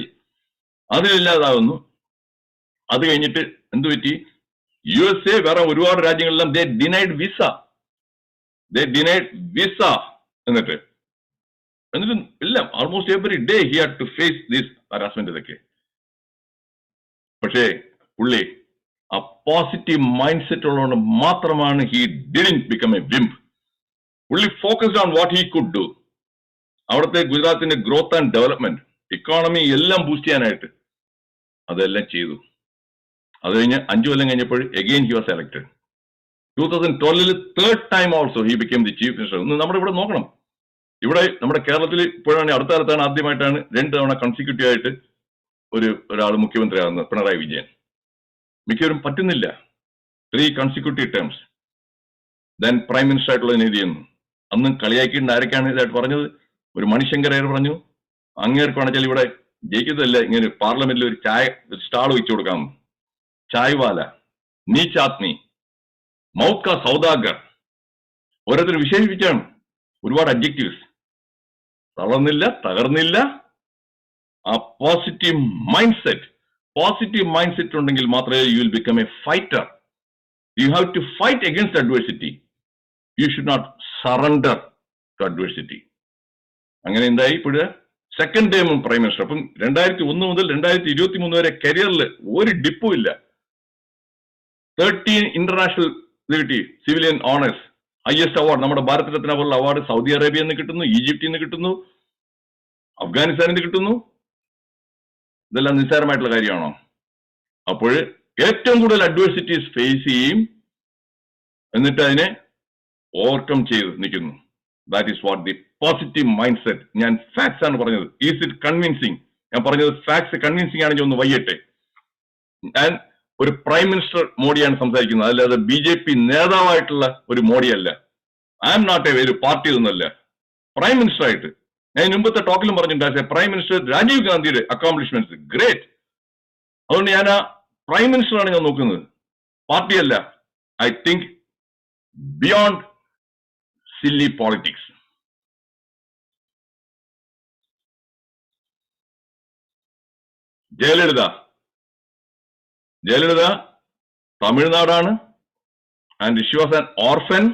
അതിലില്ലാതാവുന്നു. അത് കഴിഞ്ഞിട്ട് എന്തു പറ്റി? USA വേറെ ഒരുപാട് രാജ്യങ്ങളെല്ലാം ദേ ഡിനൈഡ് വിസ. എന്നിട്ട് എല്ലാം almost every day he had to face this harassment. ഇതൊക്കെ പക്ഷേ പുള്ളി ആ പോസിറ്റീവ് മൈൻഡ് സെറ്റ് ഉള്ളതുകൊണ്ട് മാത്രമാണ് he didn't become a wimp. പുള്ളി focused on what he could do. അവിടുത്തെ ഗുജറാത്തിന്റെ ഗ്രോത്ത് ആൻഡ് ഡെവലപ്മെന്റ്, ഇക്കോണമി എല്ലാം ബൂസ്റ്റ് ചെയ്യാനായിട്ട് അതെല്ലാം ചെയ്തു. അത് കഴിഞ്ഞ് 5 കൊല്ലം കഴിഞ്ഞപ്പോൾ again he was elected. 2012 third time also he became the chief minister. ഒന്ന് നമ്മുടെ ഇവിടെ നോക്കണം. ഇവിടെ നമ്മുടെ കേരളത്തിൽ ഇപ്പോഴാണ് അടുത്ത കാലത്താണ് ആദ്യമായിട്ടാണ് 2 തവണ കൺസിക്യൂട്ടീവ് ആയിട്ട് ഒരാൾ മുഖ്യമന്ത്രിയാകുന്നത്, പിണറായി വിജയൻ. മിക്കവരും പറ്റുന്നില്ല. 3 consecutive terms. Then prime minister ആയിട്ടുള്ള നീതി ചെയ്യുന്നു. അന്നും കളിയാക്കിയിട്ട് ആരൊക്കെയാണ് ഇതായിട്ട് പറഞ്ഞത്? ഒരു മണിശങ്കർ അയ്യർ പറഞ്ഞു, അങ്ങേർക്ക് വേണമെച്ചാൽ ഇവിടെ ജയിക്കുന്നതല്ല, ഇങ്ങനെ പാർലമെന്റിൽ ഒരു സ്റ്റാൾ വെച്ചു കൊടുക്കാം. ചായ്വാല, നീച്ച് ആത്മി, മൗത്ത് കാ സൗദാഗർ, ഓരോരുത്തർ വിശേഷിപ്പിച്ചാണ് ഒരുപാട് അഡ്ജക്റ്റീവ്സ്. തകർന്നില്ല. ആ പോസിറ്റീവ് മൈൻഡ് സെറ്റ് ഉണ്ടെങ്കിൽ മാത്രമേ you will become a fighter. You have to fight against adversity. You should not surrender to adversity. അങ്ങനെ എന്തായി? ഇപ്പോഴ് സെക്കൻഡ് ടൈമും പ്രൈം മിനിസ്റ്റർ. അപ്പം 2001 മുതൽ 2023 വരെ കരിയറിൽ ഒരു ഡിപ്പും ഇല്ല. 13 ഇന്റർനാഷണൽ കിട്ടി. സിവിലിയൻ ഓണേഴ്സ്, ഹയസ്റ്റ് അവാർഡ്, നമ്മുടെ ഭാരത് രത്ന പോലുള്ള അവാർഡ് സൗദി അറേബ്യയിൽ നിന്ന് കിട്ടുന്നു, ഈജിപ്തിൽ നിന്ന് കിട്ടുന്നു, അഫ്ഗാനിസ്ഥാനിൽ നിന്ന് കിട്ടുന്നു. ഇതെല്ലാം നിസ്സാരമായിട്ടുള്ള കാര്യമാണോ? അപ്പോൾ ഏറ്റവും കൂടുതൽ അഡ്വേഴ്സിറ്റീസ് ഫേസ് ചെയ്യും, എന്നിട്ട് അതിനെ ഓവർകം ചെയ്ത് നിൽക്കുന്നു. That is what the positive mind set. ഞാൻ ഫാക്ട്സ് ആണ് പറഞ്ഞത്. Is it convincing? ഞാൻ പറഞ്ഞത് ഫാക്ട്സ് കൺവിൻസിങ് ആണെങ്കിൽ ഒന്ന് വയ്യട്ടെ. ഞാൻ ഒരു പ്രൈം മിനിസ്റ്റർ മോഡിയാണ് സംസാരിക്കുന്നത്, അല്ലാതെ BJP നേതാവായിട്ടുള്ള ഒരു മോഡിയല്ല. ഐ എം നോട്ട് ഒരു പാർട്ടി ഒന്നുമല്ല. പ്രൈം മിനിസ്റ്റർ ആയിട്ട് ഞാൻ മുമ്പത്തെ ടോക്കിലും പറഞ്ഞിട്ടുണ്ട്, പ്രൈം മിനിസ്റ്റർ രാജീവ് ഗാന്ധിയുടെ അക്കോംപ്ലിഷ്മെന്റ്സ് ഗ്രേറ്റ്. അതുകൊണ്ട് ഞാൻ ആ പ്രൈം മിനിസ്റ്ററാണ് ഞാൻ നോക്കുന്നത്, പാർട്ടിയല്ല. I think beyond silly politics. Jayalalithaa തമിഴ്നാടാണ്. And she was an orphan.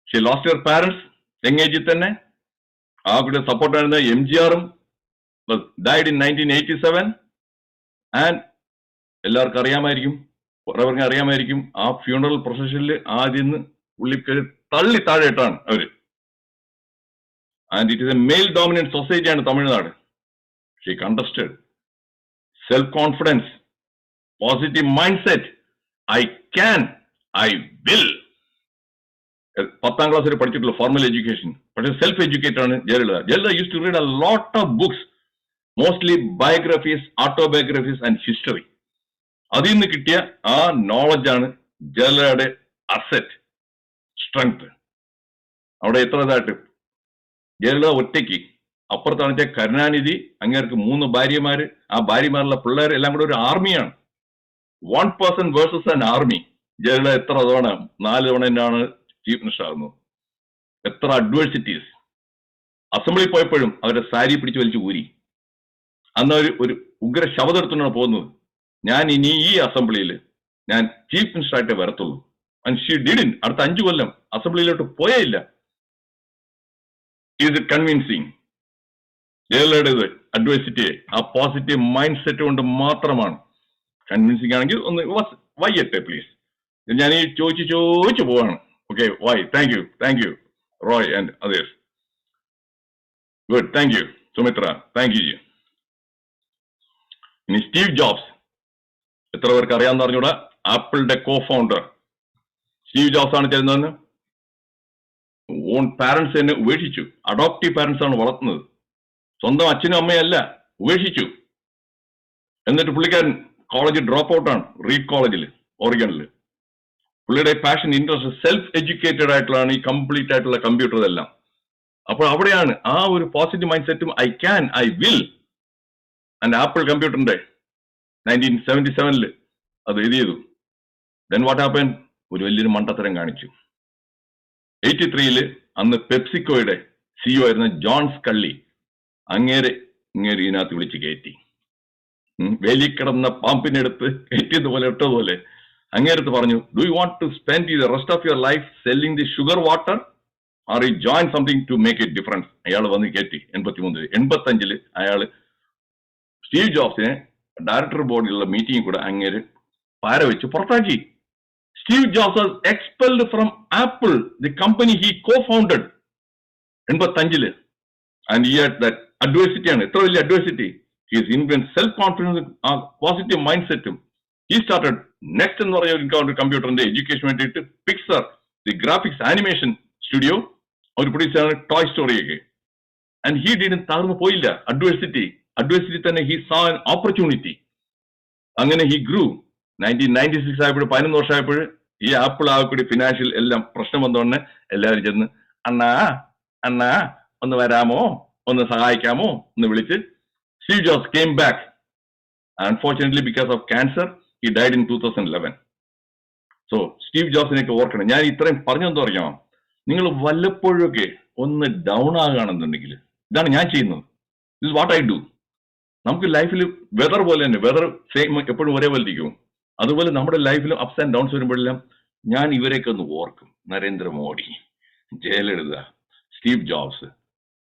She lost your parents young ഏജിൽ തന്നെ. ആ കുട്ടിയെ സപ്പോർട്ടായിരുന്ന MGRും ഡൈഡ് ഇൻ 1987. ആൻഡ് എല്ലാവർക്കും അറിയാമായിരിക്കും ആ ഫ്യൂണറൽ പ്രൊസഷനിൽ ആദ്യം പുള്ളിക്ക് തള്ളി താഴെയിട്ടാണ് അവര്. And it is a male dominant സൊസൈറ്റിയാണ് Tamil Nadu. She contested. Self confidence, positive mind set, I can, I will. 10ാം ക്ലാസ് വരെ പഠിച്ചിട്ടുള്ള ഫോർമൽ എഡ്യൂക്കേഷൻ, പക്ഷേ സെൽഫ് എഡ്യൂക്കേറ്റഡ് ആണ് Jayalalithaa. Use to read a lot of books, mostly biographies, autobiographies and history. അതിൽ നിന്ന് കിട്ടിയ ആ നോളജാണ് ജയലളിതയുടെ അസെറ്റ്, സ്ട്രെങ്ത്. അവിടെ എത്ര ഇതായിട്ട് ജയലളിത ഒറ്റയ്ക്ക്, അപ്പുറത്താണെച്ച കരുണാനിധി, അങ്ങേർക്ക് 3 ഭാര്യമാര്, ആ ഭാര്യമാരുള്ള പിള്ളേർ എല്ലാം കൂടെ ഒരു ആർമിയാണ്. 1 person versus an army. Jayalalithaa എത്ര തവണ 4 തവണ തന്നെയാണ് ചീഫ് മിനിസ്റ്റർ ആകുന്നത്. എത്ര അഡ്വേഴ്സിറ്റീസ്. അസംബ്ലി പോയപ്പോഴും അവരുടെ സാരി പിടിച്ച് വലിച്ചു ഊരി. അന്ന് ഒരു ഉഗ്ര ശബ്ദം എടുത്തുകൊണ്ടാണ് പോകുന്നത്, ഞാൻ ഇനി ഈ അസംബ്ലിയിൽ ഞാൻ ചീഫ് മിനിസ്റ്റർ ആയിട്ടേ വരത്തുള്ളൂ. And she didn't. അടുത്ത 5 കൊല്ലം അസംബ്ലിയിലോട്ട് പോയേയില്ല. Is it convincing? ജയലളിതയുടെ അഡ്വേഴ്സിറ്റിയെ ആ പോസിറ്റീവ് മൈൻഡ് സെറ്റ് കൊണ്ട് മാത്രമാണ്. കൺവിൻസിങ് ആണെങ്കിൽ ഒന്ന് വയ്യട്ടെ പ്ലീസ്. ഞാൻ ഈ ചോദിച്ചു പോവാണ്. Okay, why? Thank you Roy and others. Good, thank you Sumitra, thank you. ഇനി സ്റ്റീവ് ജോബ്സ്, എത്ര പേർക്ക് അറിയാമെന്ന് പറഞ്ഞൂടാ, ആപ്പിളിന്റെ കോ ഫൗണ്ടർ സ്റ്റീവ് ജോബ്സ് ആണ് ചെയ്യുന്നതെന്ന്. ഓൺ പാരന്റ്സ് തന്നെ ഉപേക്ഷിച്ചു. അഡോപ്റ്റീവ് പാരന്റ്സ് ആണ് വളർത്തുന്നത്, സ്വന്തം അച്ഛനും അമ്മയല്ല, ഉപേക്ഷിച്ചു. എന്നിട്ട് പുള്ളിക്കാരൻ കോളേജ് ഡ്രോപ്പ് ഔട്ടാണ്, റീഡ് കോളേജിൽ, ഓറിഗണിൽ. പുള്ളിയുടെ പാഷൻ, ഇൻട്രസ്റ്റ്, സെൽഫ് എഡ്യൂക്കേറ്റഡ് ആയിട്ടുള്ളതാണ് ഈ കംപ്ലീറ്റ് ആയിട്ടുള്ള കമ്പ്യൂട്ടർ എല്ലാം. അപ്പോൾ അവിടെയാണ് ആ ഒരു പോസിറ്റീവ് മൈൻഡ് സെറ്റും I can, I will. And apple കമ്പ്യൂട്ടറിന്റെ 1977 അത് എഴുതി ചെയ്തു. Then what happen? ഒരു വലിയൊരു മണ്ടത്തരം കാണിച്ചു. 83 അന്ന് പെപ്സിക്കോയുടെ സിഇഒ ആയിരുന്ന ജോൺ സ്കള്ളി അങ്ങേരെ ഇതിനകത്ത് വിളിച്ച് കയറ്റി. വേലിക്കിടന്ന പാമ്പിനെടുത്ത് കയറ്റിയതുപോലെ ഇട്ടതുപോലെ അങ്ങേരത്ത് പറഞ്ഞു, do you want to spend the rest of your life selling the sugar water or you join something to make it difference? അയാൾ വന്ന് കയറ്റി 83. 85 അയാൾ സ്റ്റീവ് ജോബ്സിനെ ഡയറക്ടർ ബോർഡിലുള്ള മീറ്റിംഗ് കൂടെ അങ്ങേര് പാര വെച്ച് പുറത്താക്കി. Steve Jobs was expelled from Apple, the company he co founded. 85 and ഈ ദാറ്റ് അഡ്വേഴ്സിറ്റി ആണ്. എത്ര വലിയ അഡ്വേഴ്സിറ്റി! ഹിസ് ഇൻഫ്ലുവൻസ്, സെൽഫ് കോൺഫിഡൻസ്, ആ പോസിറ്റീവ് മൈൻഡ് സെറ്റും. ഹി സ്റ്റാർട്ടഡ് നെക്സ്റ്റ് എന്ന് പറഞ്ഞ കമ്പ്യൂട്ടറിന്റെ എഡ്യൂക്കേഷൻ വേണ്ടിയിട്ട് Pixar, the graphics animation studio അവർ പ്രൊഡ്യൂസാണ്, ടോയ് സ്റ്റോറിയൊക്കെ. ആൻഡ് ഹി ഡിഡ്ന്റ്, തകർന്നു പോയില്ല. അഡ്വേഴ്സിറ്റി തന്നെ ഹി സാ ആൻ ഓപ്പർച്യൂണിറ്റി. അങ്ങനെ ഹി ഗ്രൂ. 1996 ആയപ്പോൾ, 11 വർഷമായപ്പോൾ ഈ ആപ്പിൾ ആകെക്കൂടി ഫിനാൻഷ്യൽ എല്ലാം പ്രശ്നം വന്നോണ്ട് എല്ലാവരും ചെന്ന് അണ്ണാ ഒന്ന് വരാമോ, ഒന്ന് സഹായിക്കാമോ എന്ന് വിളിച്ച് Steve Jobs came back. Unfortunately because of cancer he died in 2011. So Steve ജോബ്സിനെയൊക്കെ ഓർക്കണം. ഞാൻ ഇത്രയും പറഞ്ഞെന്തോ അറിയാമോ, നിങ്ങൾ വല്ലപ്പോഴൊക്കെ ഒന്ന് ഡൗൺ ആകുകയാണെന്നുണ്ടെങ്കിൽ ഇതാണ് ഞാൻ ചെയ്യുന്നത്. This what I do. നമുക്ക് ലൈഫിൽ വെതർ പോലെ തന്നെ, വെതർ സെയിം എപ്പോഴും ഒരേപോലെ ഇരിക്കും. അതുപോലെ നമ്മുടെ ലൈഫിലും അപ്സ് ആൻഡ് ഡൗൺസ് വരുമ്പോഴെല്ലാം ഞാൻ ഇവരെയൊക്കെ ഒന്ന് ഓർക്കും. Narendra Modi, Jayalalithaa, Steve Jobs.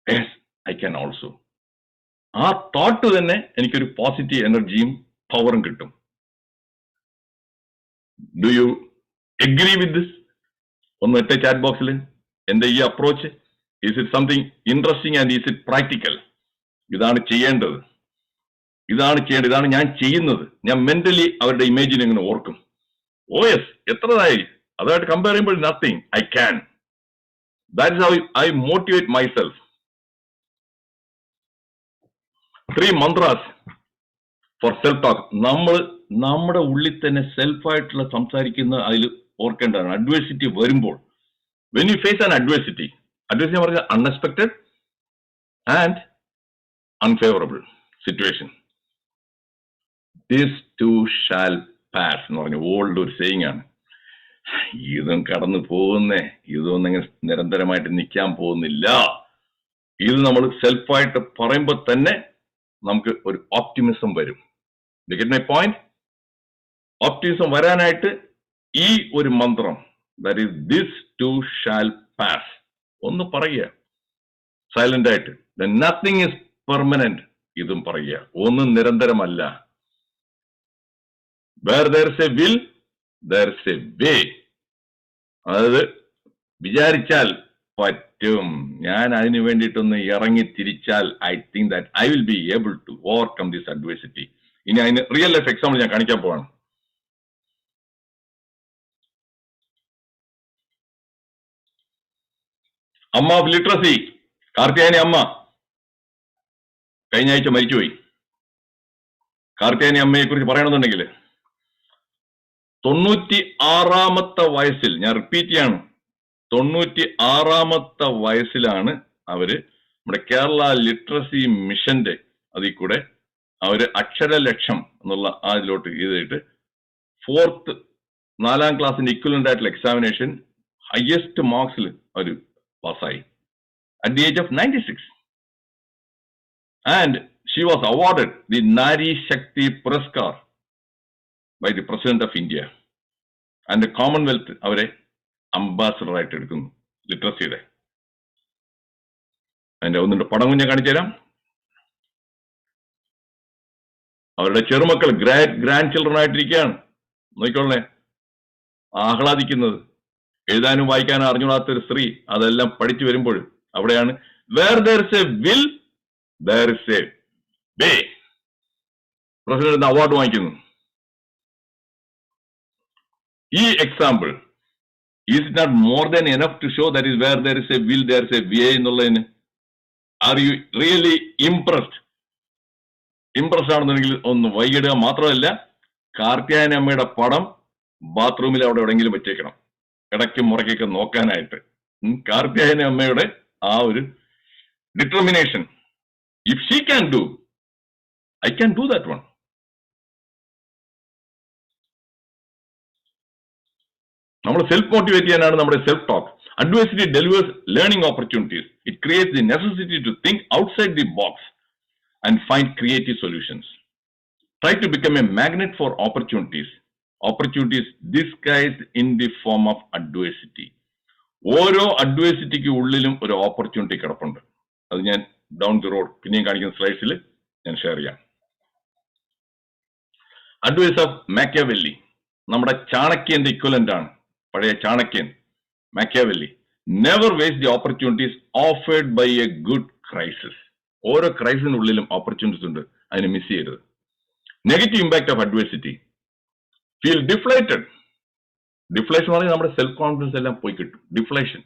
Yes, I can also. ആ തോട്ട് തന്നെ എനിക്കൊരു പോസിറ്റീവ് എനർജിയും പവറും കിട്ടും. Do you agree with this? ഒന്ന് ഇട്ടേ ചാറ്റ് ബോക്സിൽ. എന്റെ ഈ approach, is it something interesting and is it practical? ഇതാണ് ചെയ്യേണ്ടത്, ഇതാണ് ഞാൻ ചെയ്യുന്നത്. ഞാൻ മെന്റലി അവരുടെ ഇമേജിനെ ഇങ്ങനെ ഓർക്കും. ഓ യെസ്, എത്രതായി, അതുമായിട്ട് കമ്പയർ ചെയ്യുമ്പോൾ nothing, I can. That is how I motivate myself. 3 mantras for self talk. നമ്മുടെ ഉള്ളിൽ തന്നെ സെൽഫായിട്ടുള്ള സംസാരിക്കുന്ന, അതിൽ ഓർക്കേണ്ടതാണ്. അഡ്വേഴ്സിറ്റി വരുമ്പോൾ, when you face an adversity പറഞ്ഞാൽ unexpected and unfavourable situation, this too shall pass എന്ന് പറഞ്ഞ ഓൾഡ് ഒരു സേയിങ് ആണ്. ഇതും കടന്നു പോകുന്നേ, ഇതൊന്നും അങ്ങനെ നിരന്തരമായിട്ട് നിൽക്കാൻ പോകുന്നില്ല. ഇത് നമ്മൾ സെൽഫായിട്ട് പറയുമ്പോൾ തന്നെ നമുക്ക് ഒരു ഓപ്റ്റിമിസം വരും. Get my point? ഓപ്റ്റിമിസം വരാനായിട്ട് ഈ ഒരു മന്ത്രം, that is this too shall pass, ഒന്ന് പറയുക സൈലന്റ് ആയിട്ട്. നത്തിങ് ഈസ് പെർമനന്റ്, ഇതും പറയുക. ഒന്നും നിരന്തരമല്ല. Where there is a will there is a way. അതായത് വിചാരിച്ചാൽ പറ്റും. ഞാൻ അതിനു വേണ്ടിയിട്ടൊന്ന് ഇറങ്ങി തിരിച്ചാൽ I think that I will be able to overcome this adversity. ഇനി അതിന് റിയൽ ലൈഫ് എക്സാമ്പിൾ ഞാൻ കാണിക്കാൻ പോവാണ്. അമ്മ ഓഫ് ലിറ്ററസി, കാർത്തിയായനി അമ്മ കഴിഞ്ഞ ആഴ്ച മരിച്ചുപോയി. കാർത്തിയായനി അമ്മയെ കുറിച്ച് പറയണമെന്നുണ്ടെങ്കിൽ 96 വയസ്സിൽ, ഞാൻ റിപ്പീറ്റ് ചെയ്യാണ്, 96 വയസ്സിലാണ് അവര് നമ്മുടെ കേരള ലിറ്ററസി മിഷന്റെ അതിൽ കൂടെ അവര് അക്ഷരലക്ഷം എന്നുള്ള അതിലോട്ട് ചെയ്തിട്ട് 4th 4ാം ക്ലാസ്സിന്റെ ഇക്വലന്റ് ആയിട്ടുള്ള എക്സാമിനേഷൻ ഹയസ്റ്റ് മാർക്സിൽ അവർ പാസ്സായി at the age of 96. And she was awarded the Nari Shakti Puraskar by the President of India. And the Commonwealth അവരെ അംബാസഡർ ആയിട്ട് എടുക്കുന്നു ലിറ്ററസിയുടെ. അതിന്റെ ഒന്നിന്റെ പടം ഞാൻ കാണിച്ചു തരാം. അവരുടെ ചെറുമക്കൾ ഗ്രാൻഡ് ചിൽഡ്രൻ ആയിട്ടിരിക്കുകയാണ്. നോക്കിക്കൊള്ളേ, ആഹ്ലാദിക്കുന്നത്. എഴുതാനും വായിക്കാനും അറിഞ്ഞുകൂടാത്തൊരു സ്ത്രീ അതെല്ലാം പഠിച്ചു വരുമ്പോൾ അവിടെയാണ് where there is a will there is a way. President award വാങ്ങിക്കുന്നു. ഈ example is it not more than enough to show that is where there is a will there is a way എന്നുള്ളതിന്? Are you really impressed ആണെന്നുണ്ടെങ്കിൽ ഒന്ന് വൈകിടുക. മാത്രമല്ല, കാർത്തിയായനി അമ്മയുടെ പടം ബാത്റൂമിൽ അവിടെ എവിടെയെങ്കിലും വെച്ചേക്കണം, ഇടയ്ക്കും മുറയ്ക്കൊക്കെ നോക്കാനായിട്ട്. കാർത്തിയായനി അമ്മയുടെ ആ ഒരു determination. If she can do, I can do that one. നമ്മൾ സെൽഫ് മോട്ടിവേറ്റ് ചെയ്യാനാണ് നമ്മുടെ self talk. Adversity delivers learning opportunities. It creates the necessity to think outside the box and find creative solutions. Try to become a magnet for opportunities. Opportunities disguised in the form of adversity. ഓരോ അഡ്വേഴ്സിറ്റിക്ക് ഉള്ളിലും ഒരു opportunity കിടപ്പുണ്ട്. അത് ഞാൻ down the road പിന്നെയും കാണിക്കുന്ന സ്ലൈഡ്സിൽ ഞാൻ share ചെയ്യാം. അഡ്വൈസ് ഓഫ് മാക്കിയവെല്ലി നമ്മുടെ ചാണക്യന്റെ ഇക്വലന്റ് ആണ്. പഴയ ചാണക്യൻ Machiavelli. Never waste the opportunities offered by a good crisis. ഓരോ ക്രൈസിനുള്ളിലും ഓപ്പർച്യൂണിറ്റീസ് ഉണ്ട്, അതിനെ മിസ് ചെയ്യരുത്. Negative impact of adversity. Feel deflated. Deflation എന്ന് പറഞ്ഞാൽ നമ്മുടെ സെൽഫ് കോൺഫിഡൻസ് എല്ലാം പോയി കിട്ടും. ഡിഫ്ലേഷൻ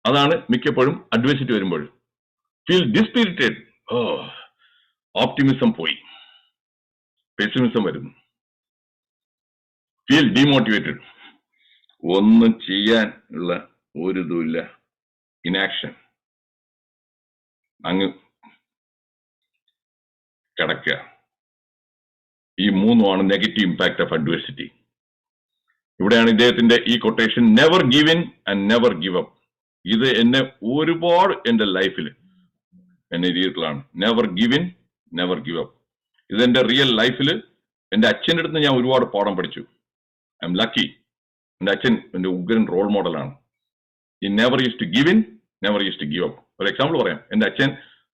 അതാണ് മിക്കപ്പോഴും അഡ്വേഴ്സിറ്റി വരുമ്പോൾ. ഫീൽ ഡിസ്പിരിറ്റഡ്. ഓപ്റ്റിമിസം പോയി, പെസിമിസം വരുന്നു. Feel demotivated. ഒന്നും ചെയ്യാൻ ഉള്ള ഒരു ഇതുമില്ല, ഇനാക്ഷൻ, അങ്ങ് കിടക്കുക. ഈ മൂന്നുമാണ് നെഗറ്റീവ് ഇമ്പാക്ട് ഓഫ് അഡ്വേഴ്സിറ്റി. ഇവിടെയാണ് ഇദ്ദേഹത്തിന്റെ ഈ quotation, never give in and never give up. ഇത് എന്നെ ഒരുപാട് എന്റെ ലൈഫിൽ എന്നെ എഴുതിയിട്ടുള്ളതാണ്. Never give in never give up. ഇതെന്റെ റിയൽ ലൈഫിൽ എന്റെ അച്ഛൻ്റെ അടുത്ത് ഞാൻ ഒരുപാട് പാഠം പഠിച്ചു. I am lucky. എന്റെ അച്ഛൻ എന്റെ ഉഗ്രൻ റോൾ മോഡലാണ്. ഈ never use to give in, never use to give up. ഒരു എക്സാമ്പിൾ പറയാം. എന്റെ അച്ഛൻ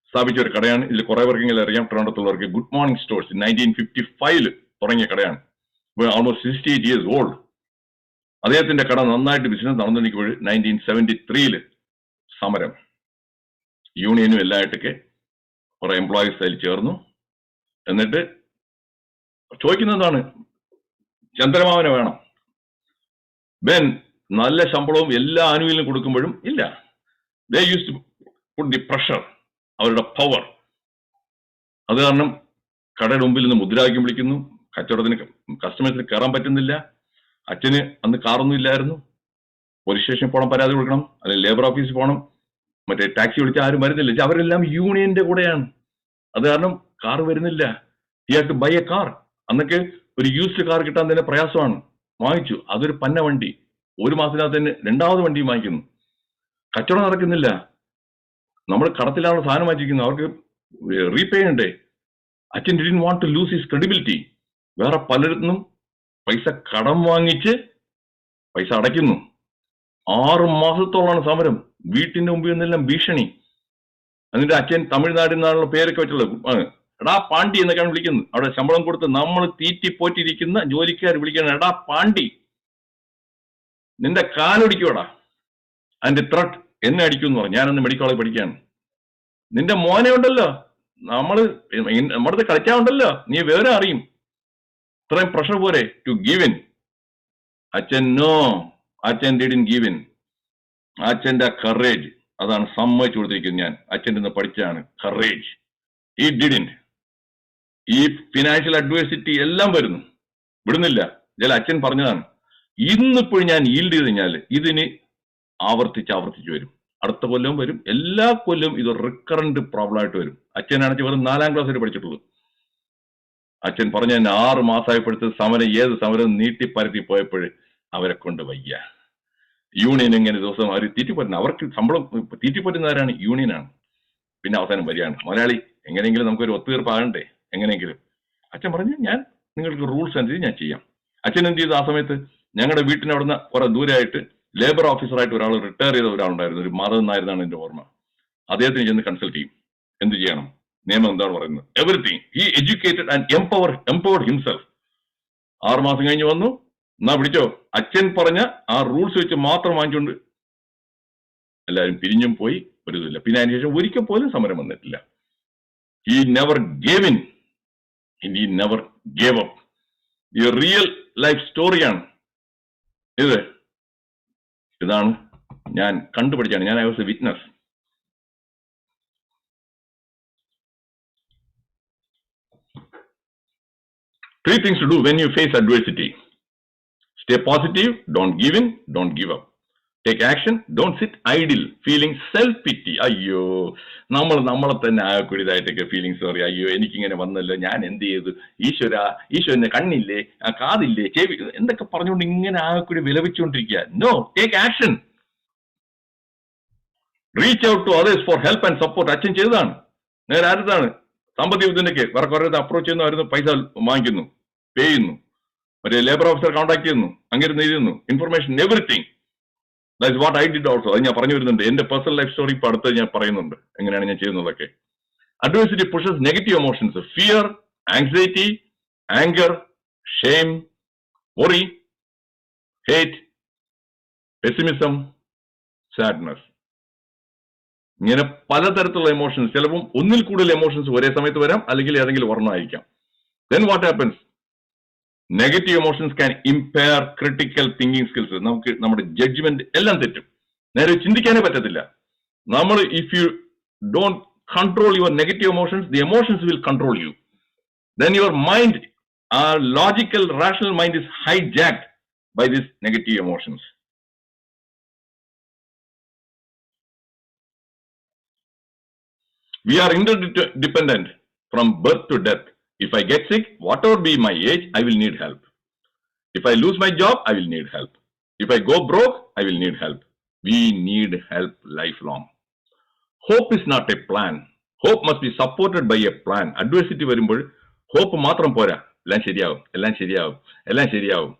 സ്ഥാപിച്ച ഒരു കടയാണ്. ഇതിൽ കുറെ പേർക്കെങ്കിലും അറിയാം, ട്രിവാൻഡ്രത്തുള്ളവർക്ക്. ഗുഡ് മോർണിംഗ് സ്റ്റോഴ്സ് 1955 തുടങ്ങിയ കടയാണ്. Almost 68 years old. അദ്ദേഹത്തിന്റെ കട നന്നായിട്ട് ബിസിനസ് നടന്നിരിക്കുമ്പോൾ 1973 സമരം, യൂണിയനും എല്ലായിട്ടൊക്കെ കുറെ എംപ്ലോയീസ് അതിൽ ചേർന്നു. എന്നിട്ട് ചോദിക്കുന്നതാണ്, ചന്ദ്രമാവനെ വേണം. ബെൻ നല്ല ശമ്പളവും എല്ലാ ആനുകൂല്യം കൊടുക്കുമ്പോഴും ഇല്ല. They use to put the pressure, അവരുടെ പവർ. അത് കാരണം കടയുടെ മുമ്പിൽ നിന്ന് മുദ്രാവാക്യം വിളിക്കുന്നു. കച്ചവടത്തിന് കസ്റ്റമേഴ്സിന് കയറാൻ പറ്റുന്നില്ല. അച്ഛന് അന്ന് കാറൊന്നും ഇല്ലായിരുന്നു. പോലീസ് സ്റ്റേഷനിൽ പോകണം, പരാതി കൊടുക്കണം, അല്ലെങ്കിൽ ലേബർ ഓഫീസിൽ പോകണം, മറ്റേ ടാക്സി വിളിച്ചാൽ ആരും വരുന്നില്ല. അവരെല്ലാം യൂണിയന്റെ കൂടെയാണ്. അത് കാരണം കാർ വരുന്നില്ല. He had to buy a car. അന്നൊക്കെ ഒരു യൂസ്ഡ് കാർ കിട്ടാൻ തന്നെ പ്രയാസമാണ്. വാങ്ങിച്ചു. അതൊരു പന്ന വണ്ടി. ഒരു മാസത്തിനകത്ത് തന്നെ 2ാമത് വണ്ടിയും വാങ്ങിക്കുന്നു. കച്ചവടം നടക്കുന്നില്ല. നമ്മൾ കടത്തിലാണ് സാധനം വാങ്ങിച്ചിരിക്കുന്നത്. അവർക്ക് റീപേ ചെയ്യണ്ടേ. അച്ഛൻ didn't want to lose his credibility. വേറെ പലരിടത്തും പൈസ കടം വാങ്ങിച്ച് പൈസ അടയ്ക്കുന്നു. 6 മാസത്തോളമാണ് സമരം. വീട്ടിന്റെ മുമ്പിൽ നിന്നെല്ലാം ഭീഷണി. എന്നിട്ട് അച്ഛൻ തമിഴ്നാട്ടിൽ നിന്നുള്ള പേരൊക്കെ വെച്ചുള്ളത്. എടാ പാണ്ടി എന്നൊക്കെയാണ് വിളിക്കുന്നത്. അവിടെ ശമ്പളം കൊടുത്ത് നമ്മൾ തീറ്റിപ്പോറ്റിരിക്കുന്ന ജോലിക്കാർ വിളിക്കണം, എടാ പാണ്ടി, നിന്റെ കാലൊടിക്കോടാ. അതിന്റെ ത്രട്ട് എന്നെ അടിക്കുമെന്ന് പറഞ്ഞു. ഞാനന്ന് മെഡിക്കൽ കോളേജ് പഠിക്കുകയാണ്. നിന്റെ മോനെ ഉണ്ടല്ലോ, നമ്മുടെ കളിക്കാറുണ്ടല്ലോ, നീ വേറെ അറിയും. ഇത്രയും പ്രഷർ പോരെ ടു ഗിവ് ഇൻ. അച്ഛൻ നോ, അച്ഛൻ ഡിഡ്ന്റ് ഗിവ് ഇൻ. അച്ഛന്റെ കറേജ് അതാണ് സമ്മതിച്ചു കൊടുത്തിരിക്കുന്നത്. ഞാൻ അച്ഛൻ്റെ നിന്ന് പഠിച്ചതാണ് കറേജ്. ഈ ഡിഡ്ന്റ്. ഈ ഫിനാൻഷ്യൽ അഡ്വേഴ്സിറ്റി എല്ലാം വരുന്നു, വിടുന്നില്ല. ചില അച്ഛൻ പറഞ്ഞതാണ്, ഇന്നിപ്പോഴും ഞാൻ ഈൽഡ് ചെയ്ത് കഴിഞ്ഞാൽ ഇതിന് ആവർത്തിച്ച് വരും. അടുത്ത കൊല്ലവും വരും, എല്ലാ കൊല്ലവും ഇത് റിക്കറന്റ് പ്രോബ്ലം ആയിട്ട് വരും. അച്ഛനാണെങ്കിൽ വെറും 4ാം ക്ലാസ് വരെ പഠിച്ചിട്ടുള്ളൂ. അച്ഛൻ പറഞ്ഞ 6 മാസമായപ്പോഴത്തെ സമരം ഏത് സമരം നീട്ടിപ്പരത്തി പോയപ്പോൾ അവരെ കൊണ്ട് വയ്യ. യൂണിയൻ എങ്ങനെ ദിവസം അവർ തീറ്റിപ്പറ്റുന്ന, അവർക്ക് ശമ്പളം തീറ്റിപ്പറ്റുന്നവരാണ് യൂണിയനാണ്. പിന്നെ അവസാനം വരികയാണ്, മുതലാളി എങ്ങനെയെങ്കിലും നമുക്കൊരു ഒത്തുതീർപ്പാകണ്ടേ, എങ്ങനെയെങ്കിലും. അച്ഛൻ പറഞ്ഞു ഞാൻ നിങ്ങൾക്ക് റൂൾസ് അനുസരിച്ച് ഞാൻ ചെയ്യാം. അച്ഛൻ എന്ത് ചെയ്തു, ആ സമയത്ത് ഞങ്ങളുടെ വീട്ടിന് അവിടുന്ന് കുറെ ദൂരമായിട്ട് ലേബർ ഓഫീസറായിട്ട് ഒരാൾ റിട്ടയർ ചെയ്ത ഒരാളുണ്ടായിരുന്നു, ഒരു മാധവൻ നായരെന്നാണ് എന്റെ ഓർമ്മ. അദ്ദേഹത്തിന് ചെന്ന് കൺസൾട്ട് ചെയ്യും, എന്ത് ചെയ്യണം, നിയമം എന്താണ് പറയുന്നത്, everything. He educated and empowered himself. 6 മാസം കഴിഞ്ഞ് വന്നു, എന്നാ പിടിച്ചോ, അച്ഛൻ പറഞ്ഞ ആ റൂൾസ് വെച്ച് മാത്രം വാങ്ങിച്ചുകൊണ്ട് എല്ലാവരും പിരിഞ്ഞും പോയി. ഒരു ഇതില്ല. പിന്നെ അതിനുശേഷം ഒരിക്കൽ പോലും സമരം വന്നിട്ടില്ല. He never gave in, he never gave up. ഈ റിയൽ ലൈഫ് സ്റ്റോറിയാണ് ഇത്. ഇതാണ് ഞാൻ കണ്ടുപിടിച്ചാണ്, ഞാൻ I was A witness. Three things to do when you face adversity. Stay positive, don't give in, don't give up. Take action, don't sit idle, feeling self-pity. അയ്യോ, നമ്മളെ തന്നെ ആകെക്കൂടിയതായിട്ടൊക്കെ feelings പറയും, അയ്യോ എനിക്കിങ്ങനെ വന്നല്ലോ, ഞാൻ എന്ത് ചെയ്തു, ഈശ്വരന് കണ്ണില്ലേ, കാതില്ലേ, ചെവി, എന്തൊക്കെ പറഞ്ഞുകൊണ്ട് ഇങ്ങനെ ആകെക്കൂടി വിലപിച്ചുകൊണ്ടിരിക്കുക. No, take action. Reach out to others for help and support. അച്ഛൻ ചെയ്തതാണ്. നേരെ ആരുതാണ്, സാമ്പത്തിക ബുദ്ധിമുട്ടൊക്കെ വേറെ കുറെ അപ്രോച്ച് ചെയ്യുന്നു, അവരുന്ന് പൈസ വാങ്ങിക്കുന്നു, പേ ചെയ്യുന്നു, മറ്റേ ലേബർ ഓഫീസർ കോൺടാക്ട് ചെയ്യുന്നു, അങ്ങനെ എഴുതുന്നു, information, everything. That is what I did also. അത് ഞാൻ പറഞ്ഞു വരുന്നുണ്ട്. എന്റെ പേഴ്സണൽ ലൈഫ് സ്റ്റോറി ഇപ്പൊ അടുത്ത് ഞാൻ പറയുന്നുണ്ട്, എങ്ങനെയാണ് ഞാൻ ചെയ്യുന്നതൊക്കെ. Adversity pushes negative emotions, fear, anxiety, anchor, shame, worry, hate, pessimism, sadness. ഇങ്ങനെ പലതരത്തിലുള്ള എമോഷൻസ്, ചിലപ്പം ഒന്നിൽ കൂടുതൽ എമോഷൻസ് ഒരേ സമയത്ത് വരാം, അല്ലെങ്കിൽ ഏതെങ്കിലും ഒരെണ്ണമായിരിക്കാം. Then what happens? Negative emotions can impair critical thinking skills. നമുക്ക് നമ്മുടെ ജഡ്ജ്മെന്റ് എല്ലാം തെറ്റും, നേരെ ചിന്തിക്കാനേ പറ്റത്തില്ല. നമ്മൾ if you don't control your negative emotions, the emotions will control you. Then your mind, our logical, rational mind is hijacked by these negative emotions. We are interdependent from birth to death. If I get sick, whatever be my age, I will need help. If I lose my job, I will need help. If I go broke, I will need help. We need help lifelong. Hope is not a plan. Hope must be supported by a plan. Adversity വരുമ്പോൾ hope മാത്രം പോരാ, എല്ലാം ശരിയാവും, എല്ലാം ശരിയാവും, എല്ലാം ശരിയാവും.